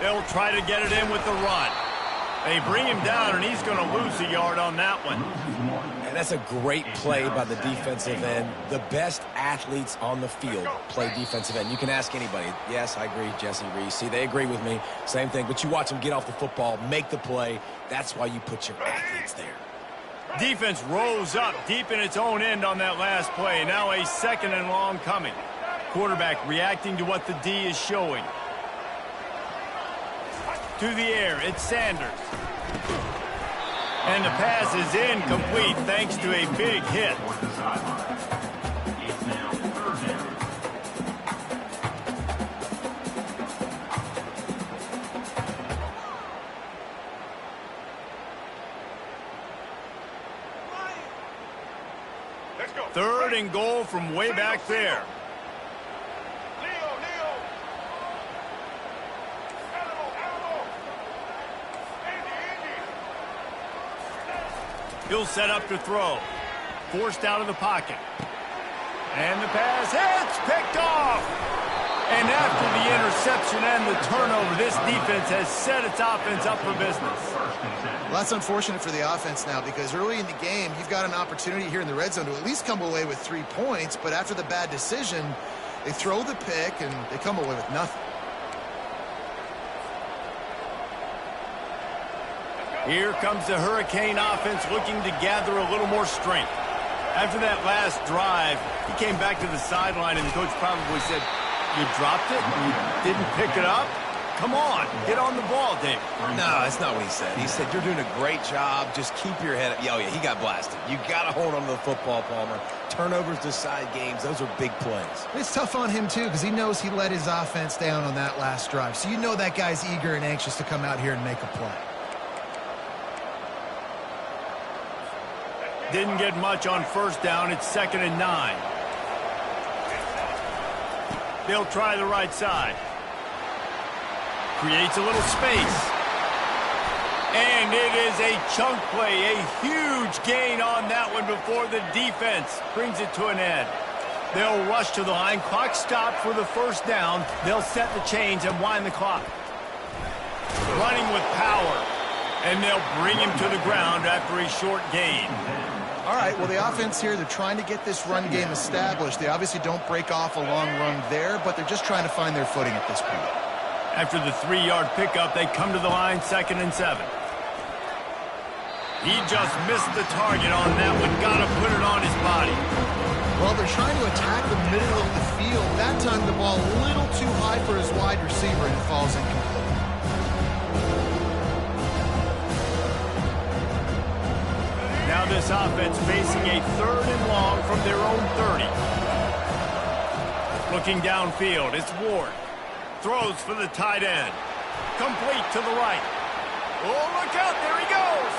They'll try to get it in with the run. They bring him down, and he's going to lose a yard on that one. And that's a great play by the defensive end. The best athletes on the field play defensive end. You can ask anybody. Yes, I agree, Jesse Reese. See, they agree with me. Same thing. But you watch them get off the football, make the play. That's why you put your athletes there. Defense rose up deep in its own end on that last play. Now a second and long coming. Quarterback reacting to what the D is showing. To the air, it's Sanders. And the pass is incomplete thanks to a big hit. Let's go. Third and goal from way back there. He'll set up to throw. Forced out of the pocket. And the pass hits, picked off. And after the interception and the turnover, this defense has set its offense up for business. Well, that's unfortunate for the offense now because early in the game, you've got an opportunity here in the red zone to at least come away with 3 points. But after the bad decision, they throw the pick and they come away with nothing. Here comes the Hurricane offense looking to gather a little more strength. After that last drive, he came back to the sideline and the coach probably said, "You dropped it? You didn't pick it up? Come on, get on the ball, Dave." No, that's not what he said. He said, "You're doing a great job. Just keep your head up." Oh, yeah, he got blasted. You got to hold on to the football, Palmer. Turnovers decide games. Those are big plays. It's tough on him, too, because he knows he let his offense down on that last drive. So you know that guy's eager and anxious to come out here and make a play. Didn't get much on first down. It's 2nd and 9. They'll try the right side. Creates a little space. And it is a chunk play, a huge gain on that one before the defense brings it to an end. They'll rush to the line. Clock stopped for the first down. They'll set the chains and wind the clock. Running with power. And they'll bring him to the ground after a short gain. All right, well, the offense here, they're trying to get this run game established. They obviously don't break off a long run there, but they're just trying to find their footing at this point. After the 3-yard pickup, they come to the line, 2nd and 7. He just missed the target on that one. Got to put it on his body. Well, they're trying to attack the middle of the field. That time the ball a little too high for his wide receiver, and it falls incomplete. Now this offense facing a 3rd and long from their own 30. Looking downfield, it's Ward. Throws for the tight end. Complete to the right. Oh, look out, there he goes.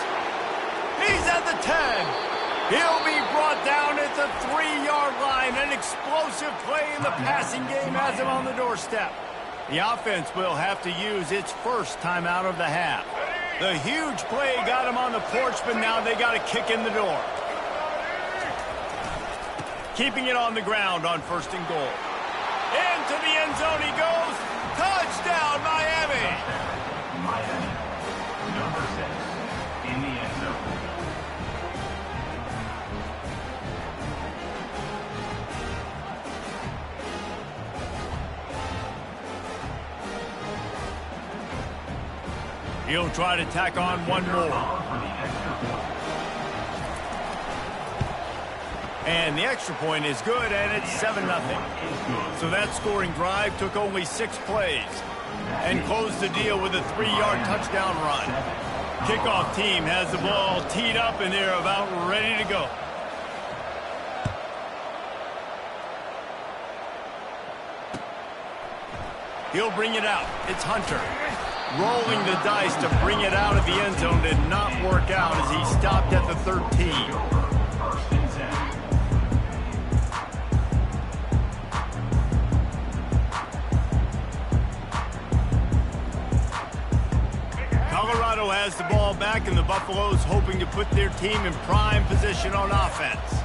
He's at the 10. He'll be brought down at the 3-yard line. An explosive play in the passing game has him on the doorstep. The offense will have to use its first timeout of the half. The huge play got him on the porch, but now they got a kick in the door. Keeping it on the ground on 1st and goal. Into the end zone he goes. Touchdown, Miami. Miami, number 6, in the end zone. He'll try to tack on one more. And the extra point is good, and it's 7-0. So that scoring drive took only 6 plays and closed the deal with a 3-yard touchdown run. Kickoff team has the ball teed up, and they're about ready to go. He'll bring it out. It's Hunter. Rolling the dice to bring it out of the end zone did not work out as he stopped at the 13. Colorado has the ball back, and the Buffaloes hoping to put their team in prime position on offense.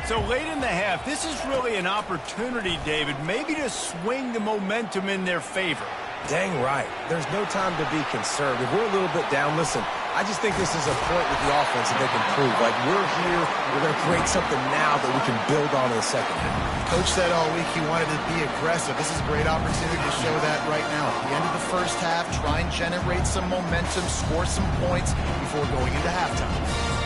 So late in the half, this is really an opportunity, David, maybe to swing the momentum in their favor. Dang right. There's no time to be conservative. We're a little bit down. Listen, I just think this is a point with the offense that they can prove. Like, we're here, we're going to create something now that we can build on in the second half. Coach said all week he wanted to be aggressive. This is a great opportunity to show that right now. At the end of the first half, try and generate some momentum, score some points before going into halftime.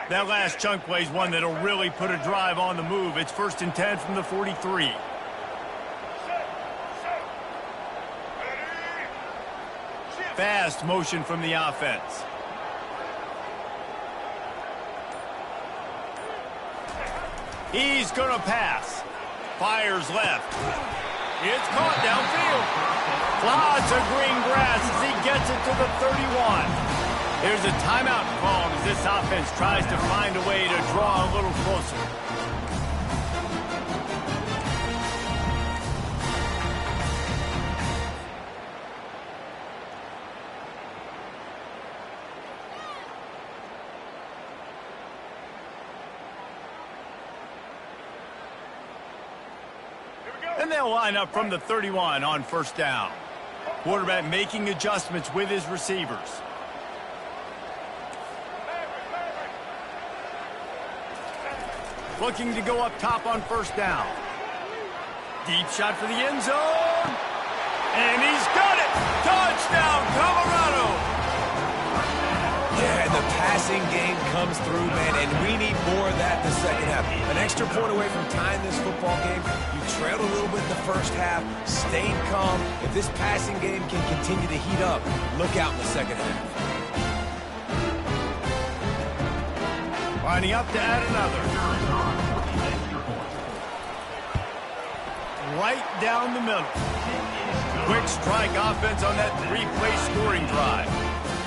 That last chunk play is one that'll really put a drive on the move. It's 1st and 10 from the 43. Fast motion from the offense. He's going to pass. Fires left. It's caught downfield. Clods of green grass as he gets it to the 31. There's a timeout called as this offense tries to find a way to draw a little closer. And they'll line up from the 31 on 1st down. Quarterback making adjustments with his receivers. Looking to go up top on 1st down. Deep shot for the end zone. And he's got it! Touchdown, Colorado! Yeah, and the passing game comes through, man, and we need more of that in the second half. An extra point away from tying this football game. You trailed a little bit in the first half, stayed calm. If this passing game can continue to heat up, look out in the second half. Lining up to add another. Right down the middle. Quick strike offense on that 3-play scoring drive.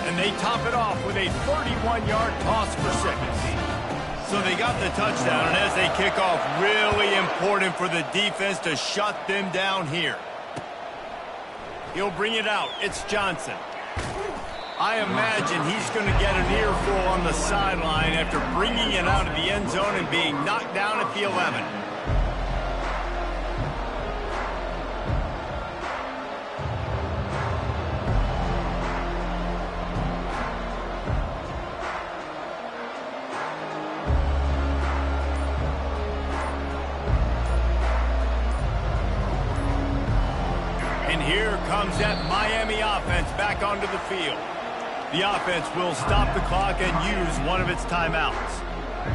And they top it off with a 31-yard toss for 6. So they got the touchdown, and as they kick off, really important for the defense to shut them down here. He'll bring it out. It's Johnson. I imagine he's going to get an earful on the sideline after bringing it out of the end zone and being knocked down at the 11. here comes that Miami offense back onto the field. The offense will stop the clock and use one of its timeouts.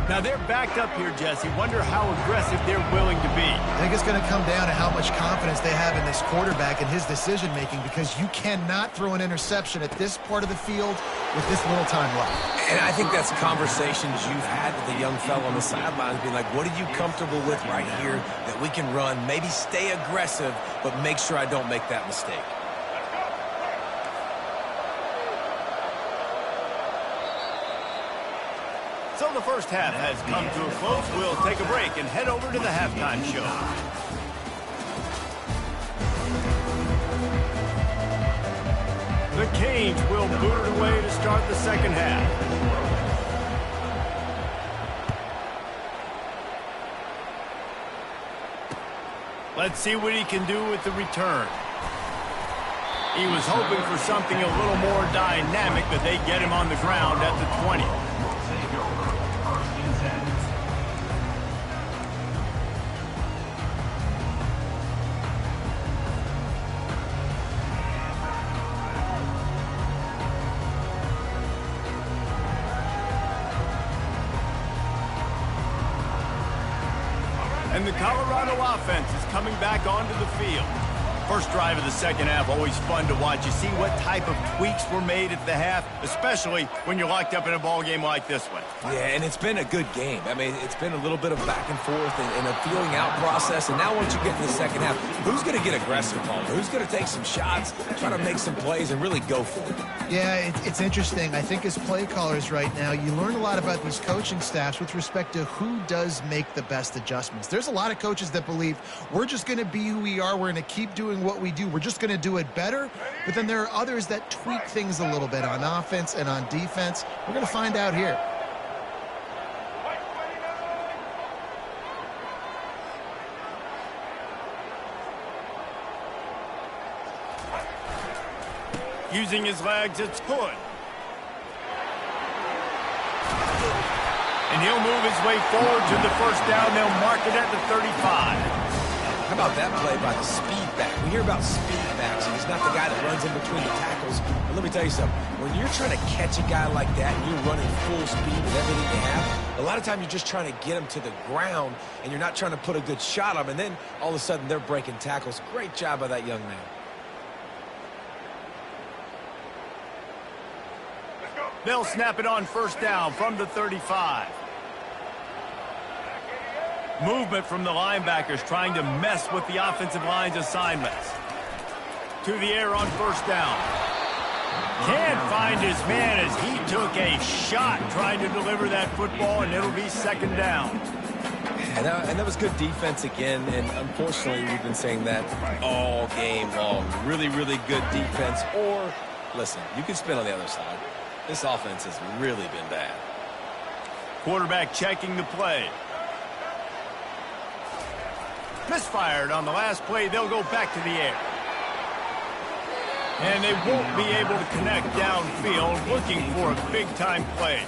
Now they're backed up here, Jesse. Wonder how aggressive they're willing to be. I think it's going to come down to how much confidence they have in this quarterback and his decision-making, because you cannot throw an interception at this part of the field with this little time left. And I think that's conversations you've had with the young fellow on the sidelines, being like, what are you comfortable with right here that we can run? Maybe stay aggressive, but make sure I don't make that mistake. So the first half has come to a close. We'll take a break and head over to the halftime show. The Canes will boot it away to start the second half. Let's see what he can do with the return. He was hoping for something a little more dynamic, but they get him on the ground at the 20. And the Colorado offense is coming back onto the field. First drive of the second half, always fun to watch. You see what type of tweaks were made at the half, especially when you're locked up in a ball game like this one. Yeah, and it's been a good game. I mean, it's been a little bit of back and forth and a feeling out process. And now once you get in the second half, who's going to get aggressive, Paul? Who's going to take some shots, try to make some plays, and really go for it? Yeah, it's interesting. I think as play callers right now, you learn a lot about these coaching staffs with respect to who does make the best adjustments. There's a lot of coaches that believe we're just going to be who we are. We're going to keep doing what we do. We're just going to do it better. But then there are others that tweak things a little bit on offense and on defense. We're going to find out here. Using his legs, it's good. And he'll move his way forward to the first down. They'll mark it at the 35. How about that play by the speed back? We hear about speed backs, and he's not the guy that runs in between the tackles. But let me tell you something. When you're trying to catch a guy like that and you're running full speed with everything you have, a lot of time you're just trying to get him to the ground, and you're not trying to put a good shot on him. And then all of a sudden they're breaking tackles. Great job by that young man. They'll snap it on first down from the 35. Movement from the linebackers trying to mess with the offensive line's assignments. To the air on first down. Can't find his man as he took a shot trying to deliver that football, and it'll be second down. And that was good defense again, and unfortunately we've been saying that all game long. Really, really good defense. Or, listen, you can spin on the other side. This offense has really been bad. Quarterback checking the play. Misfired on the last play. They'll go back to the air. And they won't be able to connect downfield, looking for a big-time play.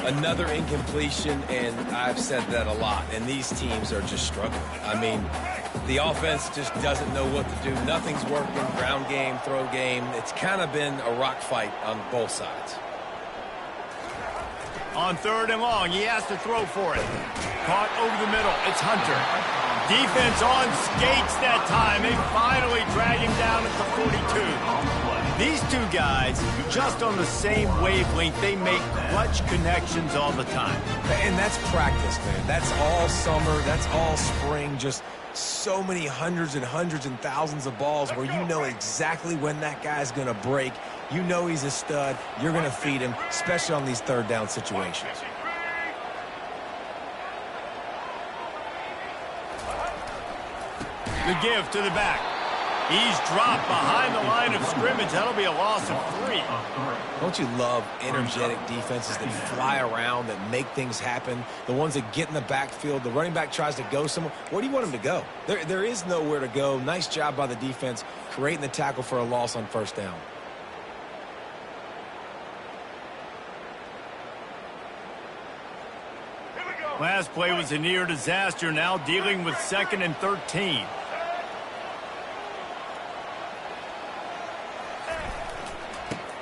Another incompletion, and I've said that a lot, and these teams are just struggling. I mean, the offense just doesn't know what to do. Nothing's working. Ground game, throw game. It's kind of been a rock fight on both sides. On third and long, he has to throw for it. Caught over the middle. It's Hunter. Defense on skates that time. They finally drag him down at the 42. These two guys, just on the same wavelength, they make clutch connections all the time. And that's practice, man. That's all summer. That's all spring. Just so many hundreds and hundreds and thousands of balls where you know exactly when that guy's going to break. You know he's a stud. You're going to feed him, especially on these third down situations. The give to the back. He's dropped behind the line of scrimmage. That'll be a loss of 3. Don't you love energetic defenses that fly around, that make things happen? The ones that get in the backfield. The running back tries to go somewhere. Where do you want him to go? There is nowhere to go. Nice job by the defense creating the tackle for a loss on first down. Last play was a near disaster. Now dealing with 2nd and 13.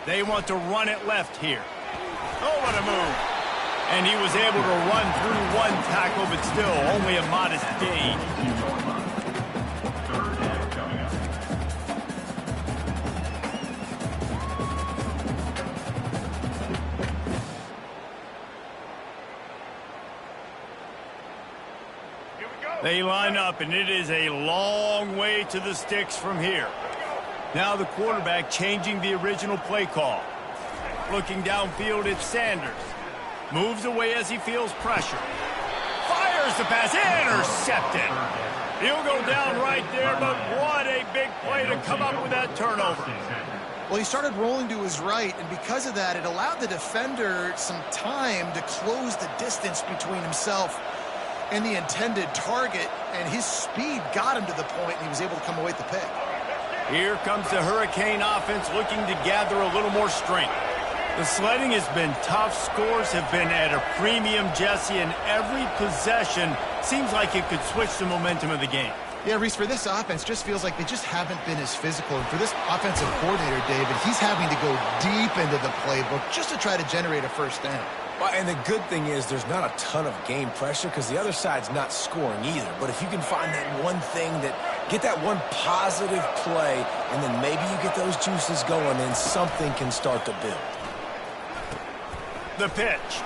They want to run it left here. Oh, what a move. And he was able to run through one tackle, but still only a modest gain. Third down coming up. Here we go. They line up, and it is a long way to the sticks from here. Now the quarterback changing the original play call. Looking downfield at Sanders. Moves away as he feels pressure. Fires the pass. Intercepted. He'll go down right there, but what a big play to come up with that turnover. Well, he started rolling to his right, and because of that, it allowed the defender some time to close the distance between himself and the intended target, and his speed got him to the point, and he was able to come away with the pick. Here comes the Hurricane offense looking to gather a little more strength. The sledding has been tough. Scores have been at a premium, Jesse, and every possession seems like it could switch the momentum of the game. Yeah, Reese, for this offense, just feels like they just haven't been as physical. And for this offensive coordinator, David, he's having to go deep into the playbook just to try to generate a first down. Well, and the good thing is there's not a ton of game pressure because the other side's not scoring either. But if you can find that one thing get that one positive play, and then maybe you get those juices going, then something can start to build. The pitch.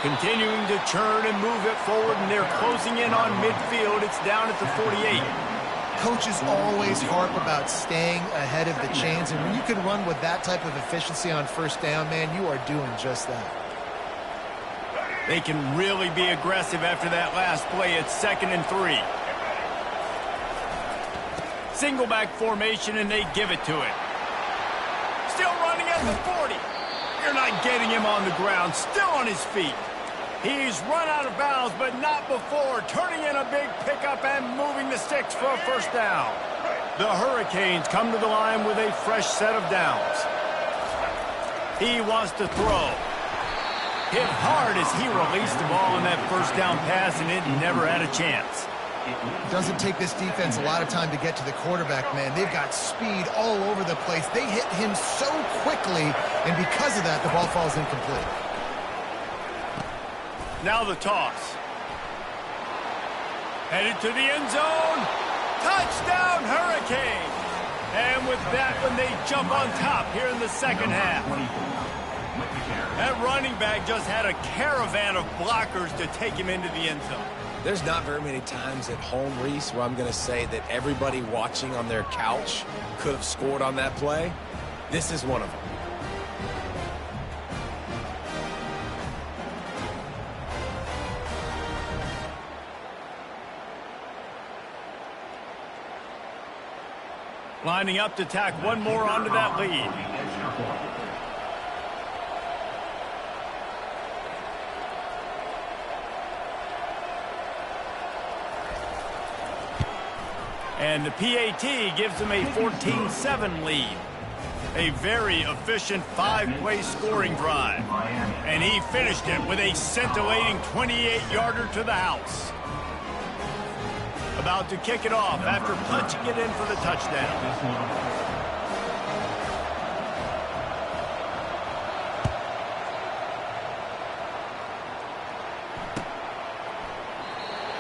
Continuing to churn and move it forward, and they're closing in on midfield. It's down at the 48. Coaches always harp about staying ahead of the chains, and when you can run with that type of efficiency on first down, man, you are doing just that. They can really be aggressive after that last play. It's 2nd and 3. Single back formation, and they give it to it. Still running at the 40. You're not getting him on the ground. Still on his feet. He's run out of bounds, but not before. Turning in a big pickup and moving the sticks for a first down. The Hurricanes come to the line with a fresh set of downs. He wants to throw. Hit hard as he released the ball in that first down pass, and it never had a chance. It doesn't take this defense a lot of time to get to the quarterback, man. They've got speed all over the place. They hit him so quickly, and because of that, the ball falls incomplete. Now the toss. Headed to the end zone. Touchdown, Hurricane! And with that one, they jump on top here in the second half. That running back just had a caravan of blockers to take him into the end zone. There's not very many times at home, Reese, where I'm going to say that everybody watching on their couch could have scored on that play. This is one of them. Lining up to tack one more onto that lead. And the PAT gives them a 14-7 lead. A very efficient 5-play scoring drive. And he finished it with a scintillating 28-yarder to the house. About to kick it off after punching it in for the touchdown.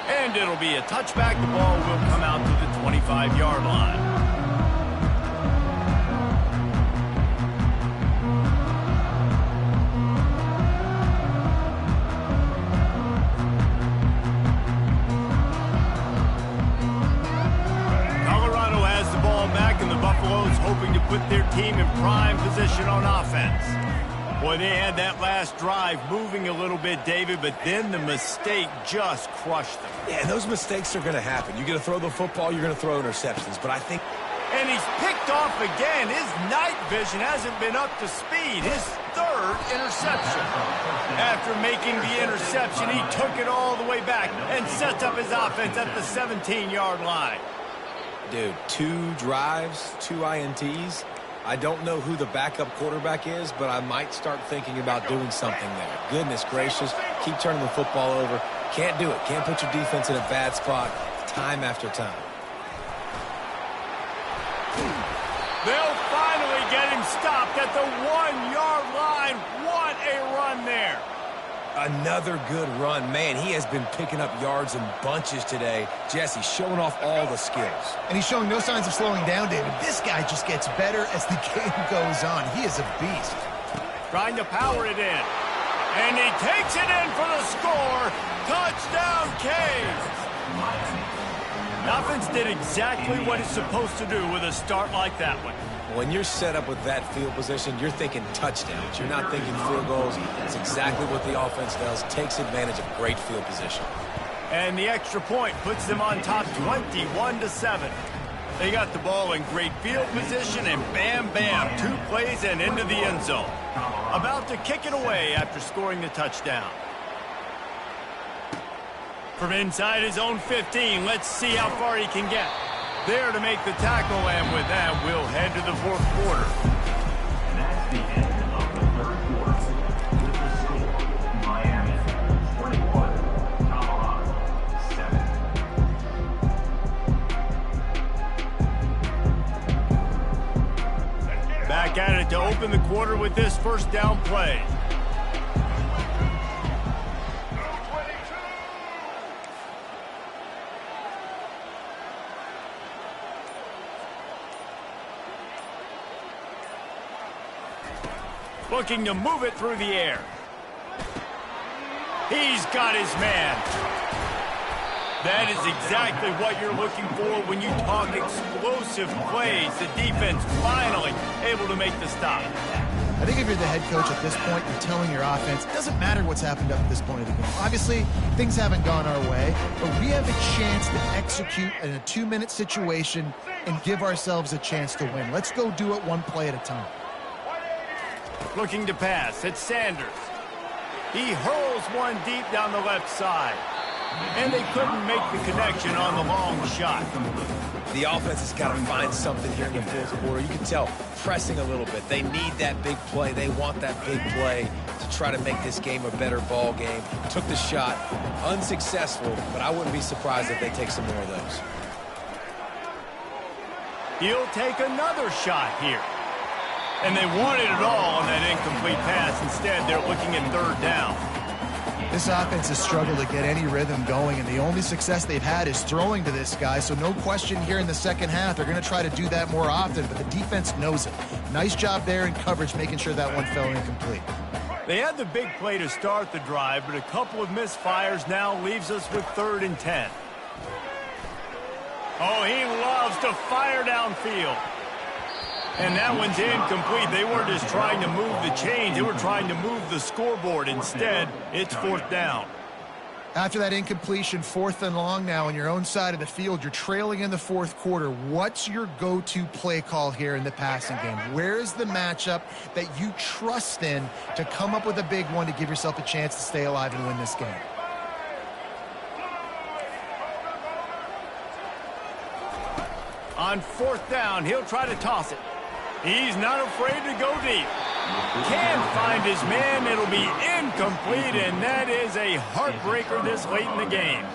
And it'll be a touchback. The ball will come out to the 25-yard line. Colorado has the ball back, and the Buffaloes hoping to put their team in prime position on offense. Boy, they had that last drive moving a little bit, David, but then the mistake just crushed them. Yeah, those mistakes are going to happen. You're going to throw the football, you're going to throw interceptions, but I think... And he's picked off again. His night vision hasn't been up to speed. His third interception. After making the interception, he took it all the way back and sets up his offense at the 17-yard line. Dude, 2 drives, 2 INTs. I don't know who the backup quarterback is, but I might start thinking about doing something there. Goodness gracious, keep turning the football over. Can't do it. Can't put your defense in a bad spot time after time. They'll find get him stopped at the 1-yard line. What a run there. Another good run. Man, he has been picking up yards in bunches today. Jesse, showing off all the skills. And he's showing no signs of slowing down, David. This guy just gets better as the game goes on. He is a beast. Trying to power it in. And he takes it in for the score. Touchdown, Canes. The offense did exactly what it's supposed to do with a start like that one. When you're set up with that field position, you're thinking touchdowns. You're not thinking field goals. It's exactly what the offense does. Takes advantage of great field position. And the extra point puts them on top 21-7. They got the ball in great field position, and bam, bam, 2 plays and into the end zone. About to kick it away after scoring the touchdown. From inside his own 15, let's see how far he can get. There to make the tackle, and with that, we'll head to the 4th quarter. And that's the end of the 3rd quarter. With the score, Miami 21, Colorado 7. Back at it to open the quarter with this first down play. Looking to move it through the air. He's got his man. That is exactly what you're looking for when you talk explosive plays. The defense finally able to make the stop. I think if you're the head coach at this point, you're telling your offense, it doesn't matter what's happened up at this point of the game. Obviously, things haven't gone our way, but we have a chance to execute in a 2-minute situation and give ourselves a chance to win. Let's go do it one play at a time. Looking to pass. It's Sanders. He hurls one deep down the left side. And they couldn't make the connection on the long shot. The offense has got to find something here in the 4th quarter. You can tell pressing a little bit. They need that big play. They want that big play to try to make this game a better ball game. Took the shot. Unsuccessful, but I wouldn't be surprised if they take some more of those. He'll take another shot here. And they wanted it all on that incomplete pass. Instead, they're looking at 3rd down. This offense has struggled to get any rhythm going, and the only success they've had is throwing to this guy. So no question here in the second half, they're going to try to do that more often, but the defense knows it. Nice job there in coverage, making sure that one fell incomplete. They had the big play to start the drive, but a couple of misfires now leaves us with 3rd and 10. Oh, he loves to fire downfield. And that one's incomplete. They weren't just trying to move the chains. They were trying to move the scoreboard. Instead, it's 4th down. After that incompletion, 4th and long now on your own side of the field. You're trailing in the 4th quarter. What's your go-to play call here in the passing game? Where is the matchup that you trust in to come up with a big one to give yourself a chance to stay alive and win this game? On 4th down, he'll try to toss it. He's not afraid to go deep. Can't find his man. It'll be incomplete, and that is a heartbreaker this late in the game.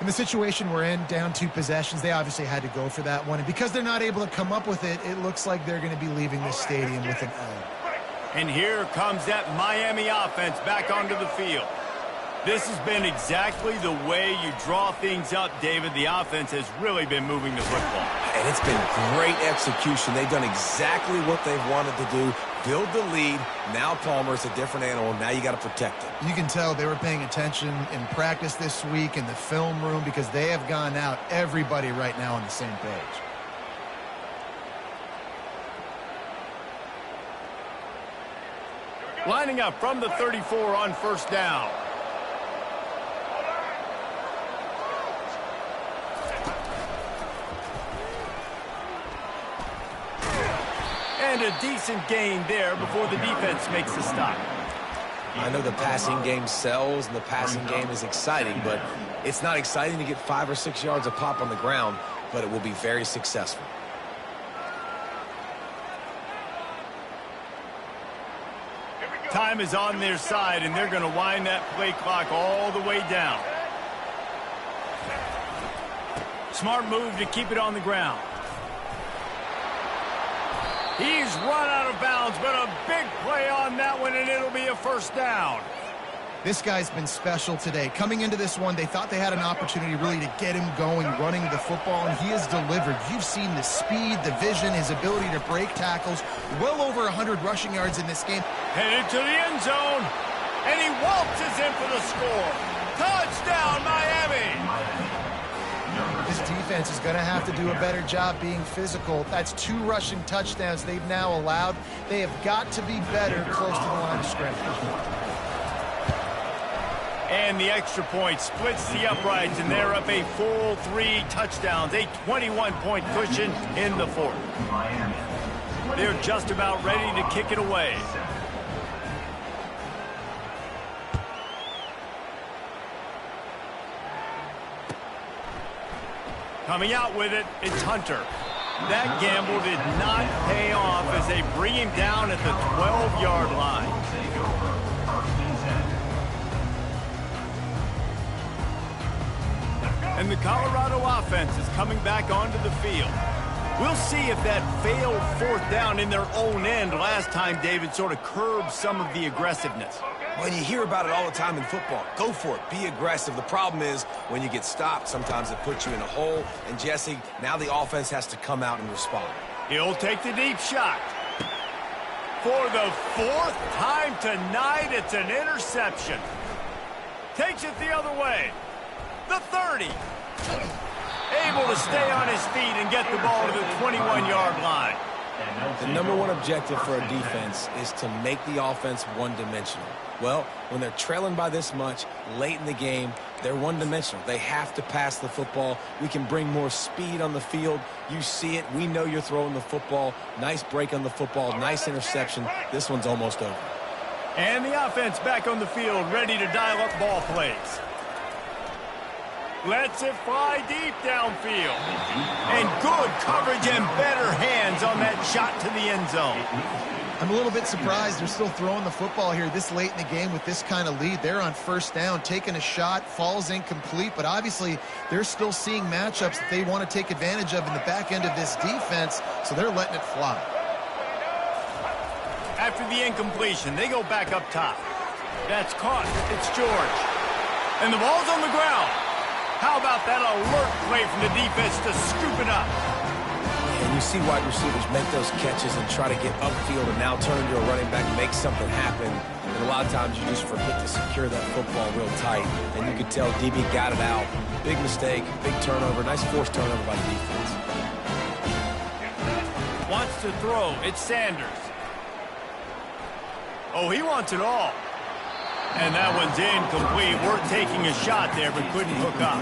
In the situation we're in, down 2 possessions, they obviously had to go for that one. And because they're not able to come up with it, it looks like they're going to be leaving this stadium with an L. And here comes that Miami offense back onto the field. This has been exactly the way you draw things up, David. The offense has really been moving the football. And it's been great execution. They've done exactly what they've wanted to do. Build the lead. Now Palmer's a different animal. Now you got to protect him. You can tell they were paying attention in practice this week in the film room because they have gone out, everybody right now on the same page. Lining up from the 34 on 1st down. And a decent gain there before the defense makes the stop. I know the passing game sells and the passing game is exciting, but it's not exciting to get 5 or 6 yards a pop on the ground, but it will be very successful. Time is on their side, and they're going to wind that play clock all the way down. Smart move to keep it on the ground. He's run out of bounds, but a big play on that one, and it'll be a first down. This guy's been special today. Coming into this one, they thought they had an opportunity really to get him going, running the football, and he has delivered. You've seen the speed, the vision, his ability to break tackles. Well over 100 rushing yards in this game. Headed to the end zone, and he waltzes in for the score. Touchdown, Miami! This defense is going to have to do a better job being physical. That's 2 rushing touchdowns they've now allowed. They have got to be better close to the line of scrimmage. And the extra point splits the uprights, and they're up a full 3 touchdowns, a 21-point cushion in the fourth. They're just about ready to kick it away. Coming out with it, it's Hunter. That gamble did not pay off as they bring him down at the 12-yard line. And the Colorado offense is coming back onto the field. We'll see if that failed fourth down in their own end last time, David, sort of curbed some of the aggressiveness. When you hear about it all the time in football, go for it, be aggressive. The problem is when you get stopped, sometimes it puts you in a hole. And Jesse, now the offense has to come out and respond. He'll take the deep shot. For the 4th time tonight, it's an interception. Takes it the other way. The 30. Able to stay on his feet and get the ball to the 21-yard line. The #1 objective for a defense is to make the offense one-dimensional. Well, when they're trailing by this much late in the game, they're one-dimensional. They have to pass the football. We can bring more speed on the field. You see it. We know you're throwing the football. Nice break on the football. Nice interception. This one's almost over. And the offense back on the field, ready to dial up ball plays. Lets it fly deep downfield. And good coverage and better hands on that shot to the end zone. I'm a little bit surprised they're still throwing the football here this late in the game with this kind of lead. They're on first down, taking a shot, falls incomplete, but obviously they're still seeing matchups that they want to take advantage of in the back end of this defense, so they're letting it fly. After the incompletion, they go back up top. That's caught. It's George. And the ball's on the ground. How about that alert play from the defense to scoop it up? And you see wide receivers make those catches and try to get upfield and now turn into a running back and make something happen. And a lot of times you just forget to secure that football real tight. And you could tell DB got it out. Big mistake, big turnover, nice forced turnover by the defense. Wants to throw. It's Sanders. Oh, he wants it all. And that one's incomplete. We're taking a shot there, but couldn't hook up.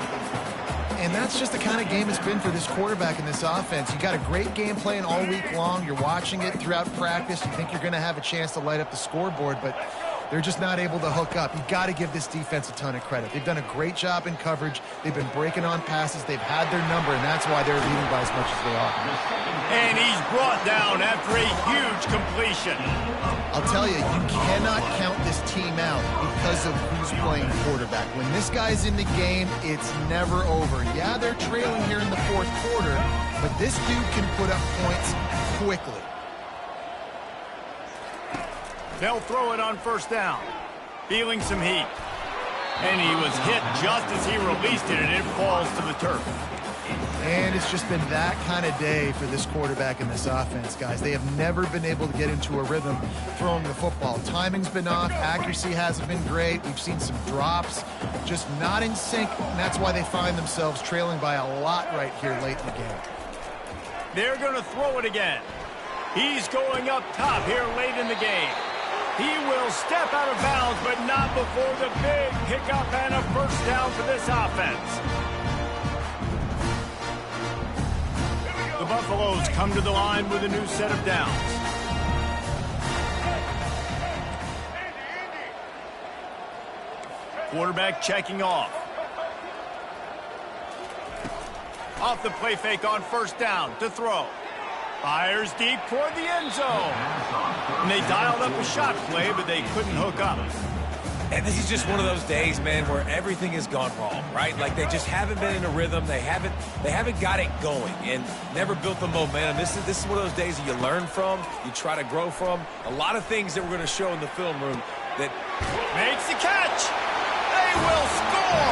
And that's just the kind of game it's been for this quarterback in this offense. You got a great game plan all week long. You're watching it throughout practice. You think you're going to have a chance to light up the scoreboard, but they're just not able to hook up. You got to give this defense a ton of credit. They've done a great job in coverage. They've been breaking on passes. They've had their number, and that's why they're leading by as much as they are. And he's brought down after a huge completion. I'll tell you, you cannot count this team out because of who's playing quarterback. When this guy's in the game, it's never over. Yeah, they're trailing here in the fourth quarter, but this dude can put up points quickly. They'll throw it on first down. Feeling some heat. And he was hit just as he released it, and it falls to the turf. And it's just been that kind of day for this quarterback in this offense, guys. They have never been able to get into a rhythm throwing the football. Timing's been off. Accuracy hasn't been great. We've seen some drops, just not in sync, and that's why they find themselves trailing by a lot right here late in the game. They're going to throw it again. He's going up top here late in the game. He will step out of bounds, but not before the big pickup and a first down for this offense. The Buffaloes come to the line with a new set of downs. Quarterback checking off. Off the play fake on first down to throw. Fires deep toward the end zone. And they dialed up a shot play, but they couldn't hook up. And this is just one of those days, man, where everything has gone wrong, right? Like they just haven't been in a rhythm. They haven't got it going and never built the momentum. This is one of those days that you learn from, you try to grow from. A lot of things that we're going to show in the film room that makes the catch. They will score.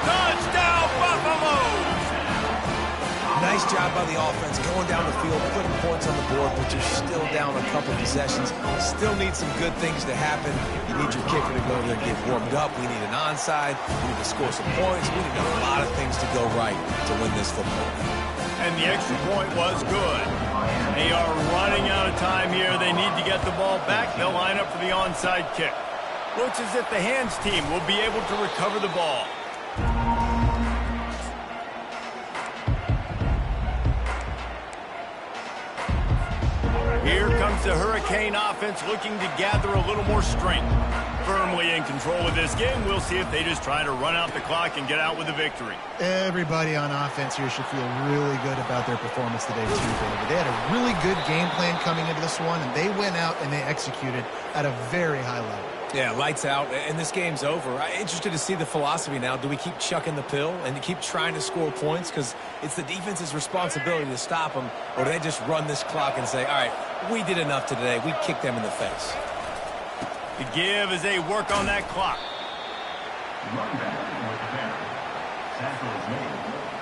Touchdown, Buffalo. Nice job by the offense going down the field, putting points on the board, but you're still down a couple possessions. Still need some good things to happen. You need your kicker to go there and get warmed up. We need an onside. We need to score some points. We need a lot of things to go right to win this football game. And the extra point was good. They are running out of time here. They need to get the ball back. They'll line up for the onside kick. Looks as if the hands team will be able to recover the ball. Here comes the Hurricane offense looking to gather a little more strength. Firmly in control of this game. We'll see if they just try to run out the clock and get out with a victory. Everybody on offense here should feel really good about their performance today, too, David. They had a really good game plan coming into this one, and they went out and they executed at a very high level. Yeah, lights out, and this game's over. I'm interested to see the philosophy now. Do we keep chucking the pill and keep trying to score points? Because it's the defense's responsibility to stop them, or do they just run this clock and say, all right, we did enough today. We kicked them in the face. The give as they work on that clock. Run back with the carry. Tackle is made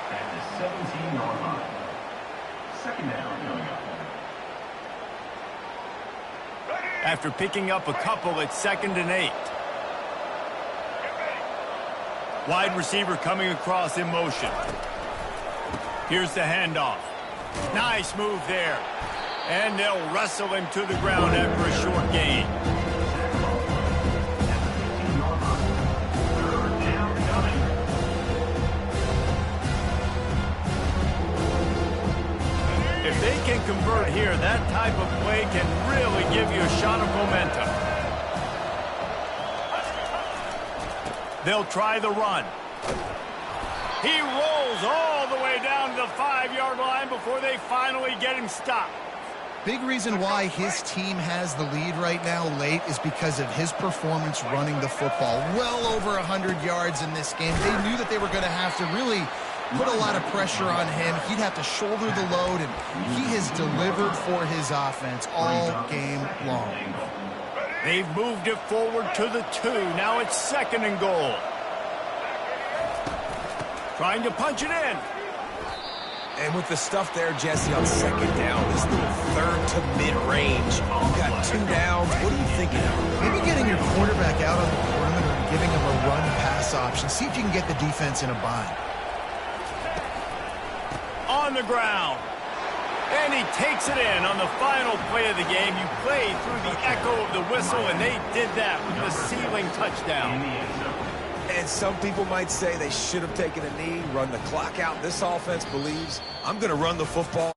at the 17-yard line. Second down coming up. After picking up a couple at 2nd and 8. Wide receiver coming across in motion. Here's the handoff. Nice move there. And they'll wrestle him to the ground after a short gain. If they can convert here, that type of play can really give you a shot of momentum. They'll try the run. He rolls all the way down to the 5-yard line before they finally get him stopped. Big reason why his team has the lead right now late is because of his performance running the football. Well over 100 yards in this game. They knew that they were going to have to really put a lot of pressure on him. He'd have to shoulder the load, and he has delivered for his offense all game long. They've moved it forward to the 2. Now it's 2nd and goal. Trying to punch it in. And with the stuff there, Jesse, on 2nd down, this little 3rd to mid-range, you've got 2 downs. What are you thinking of? Maybe getting your quarterback out on the perimeter and giving him a run-pass option. See if you can get the defense in a bind. On the ground. And he takes it in on the final play of the game. You play through the echo of the whistle, and they did that with the ceiling touchdown. And some people might say they should have taken a knee, run the clock out. This offense believes, I'm going to run the football.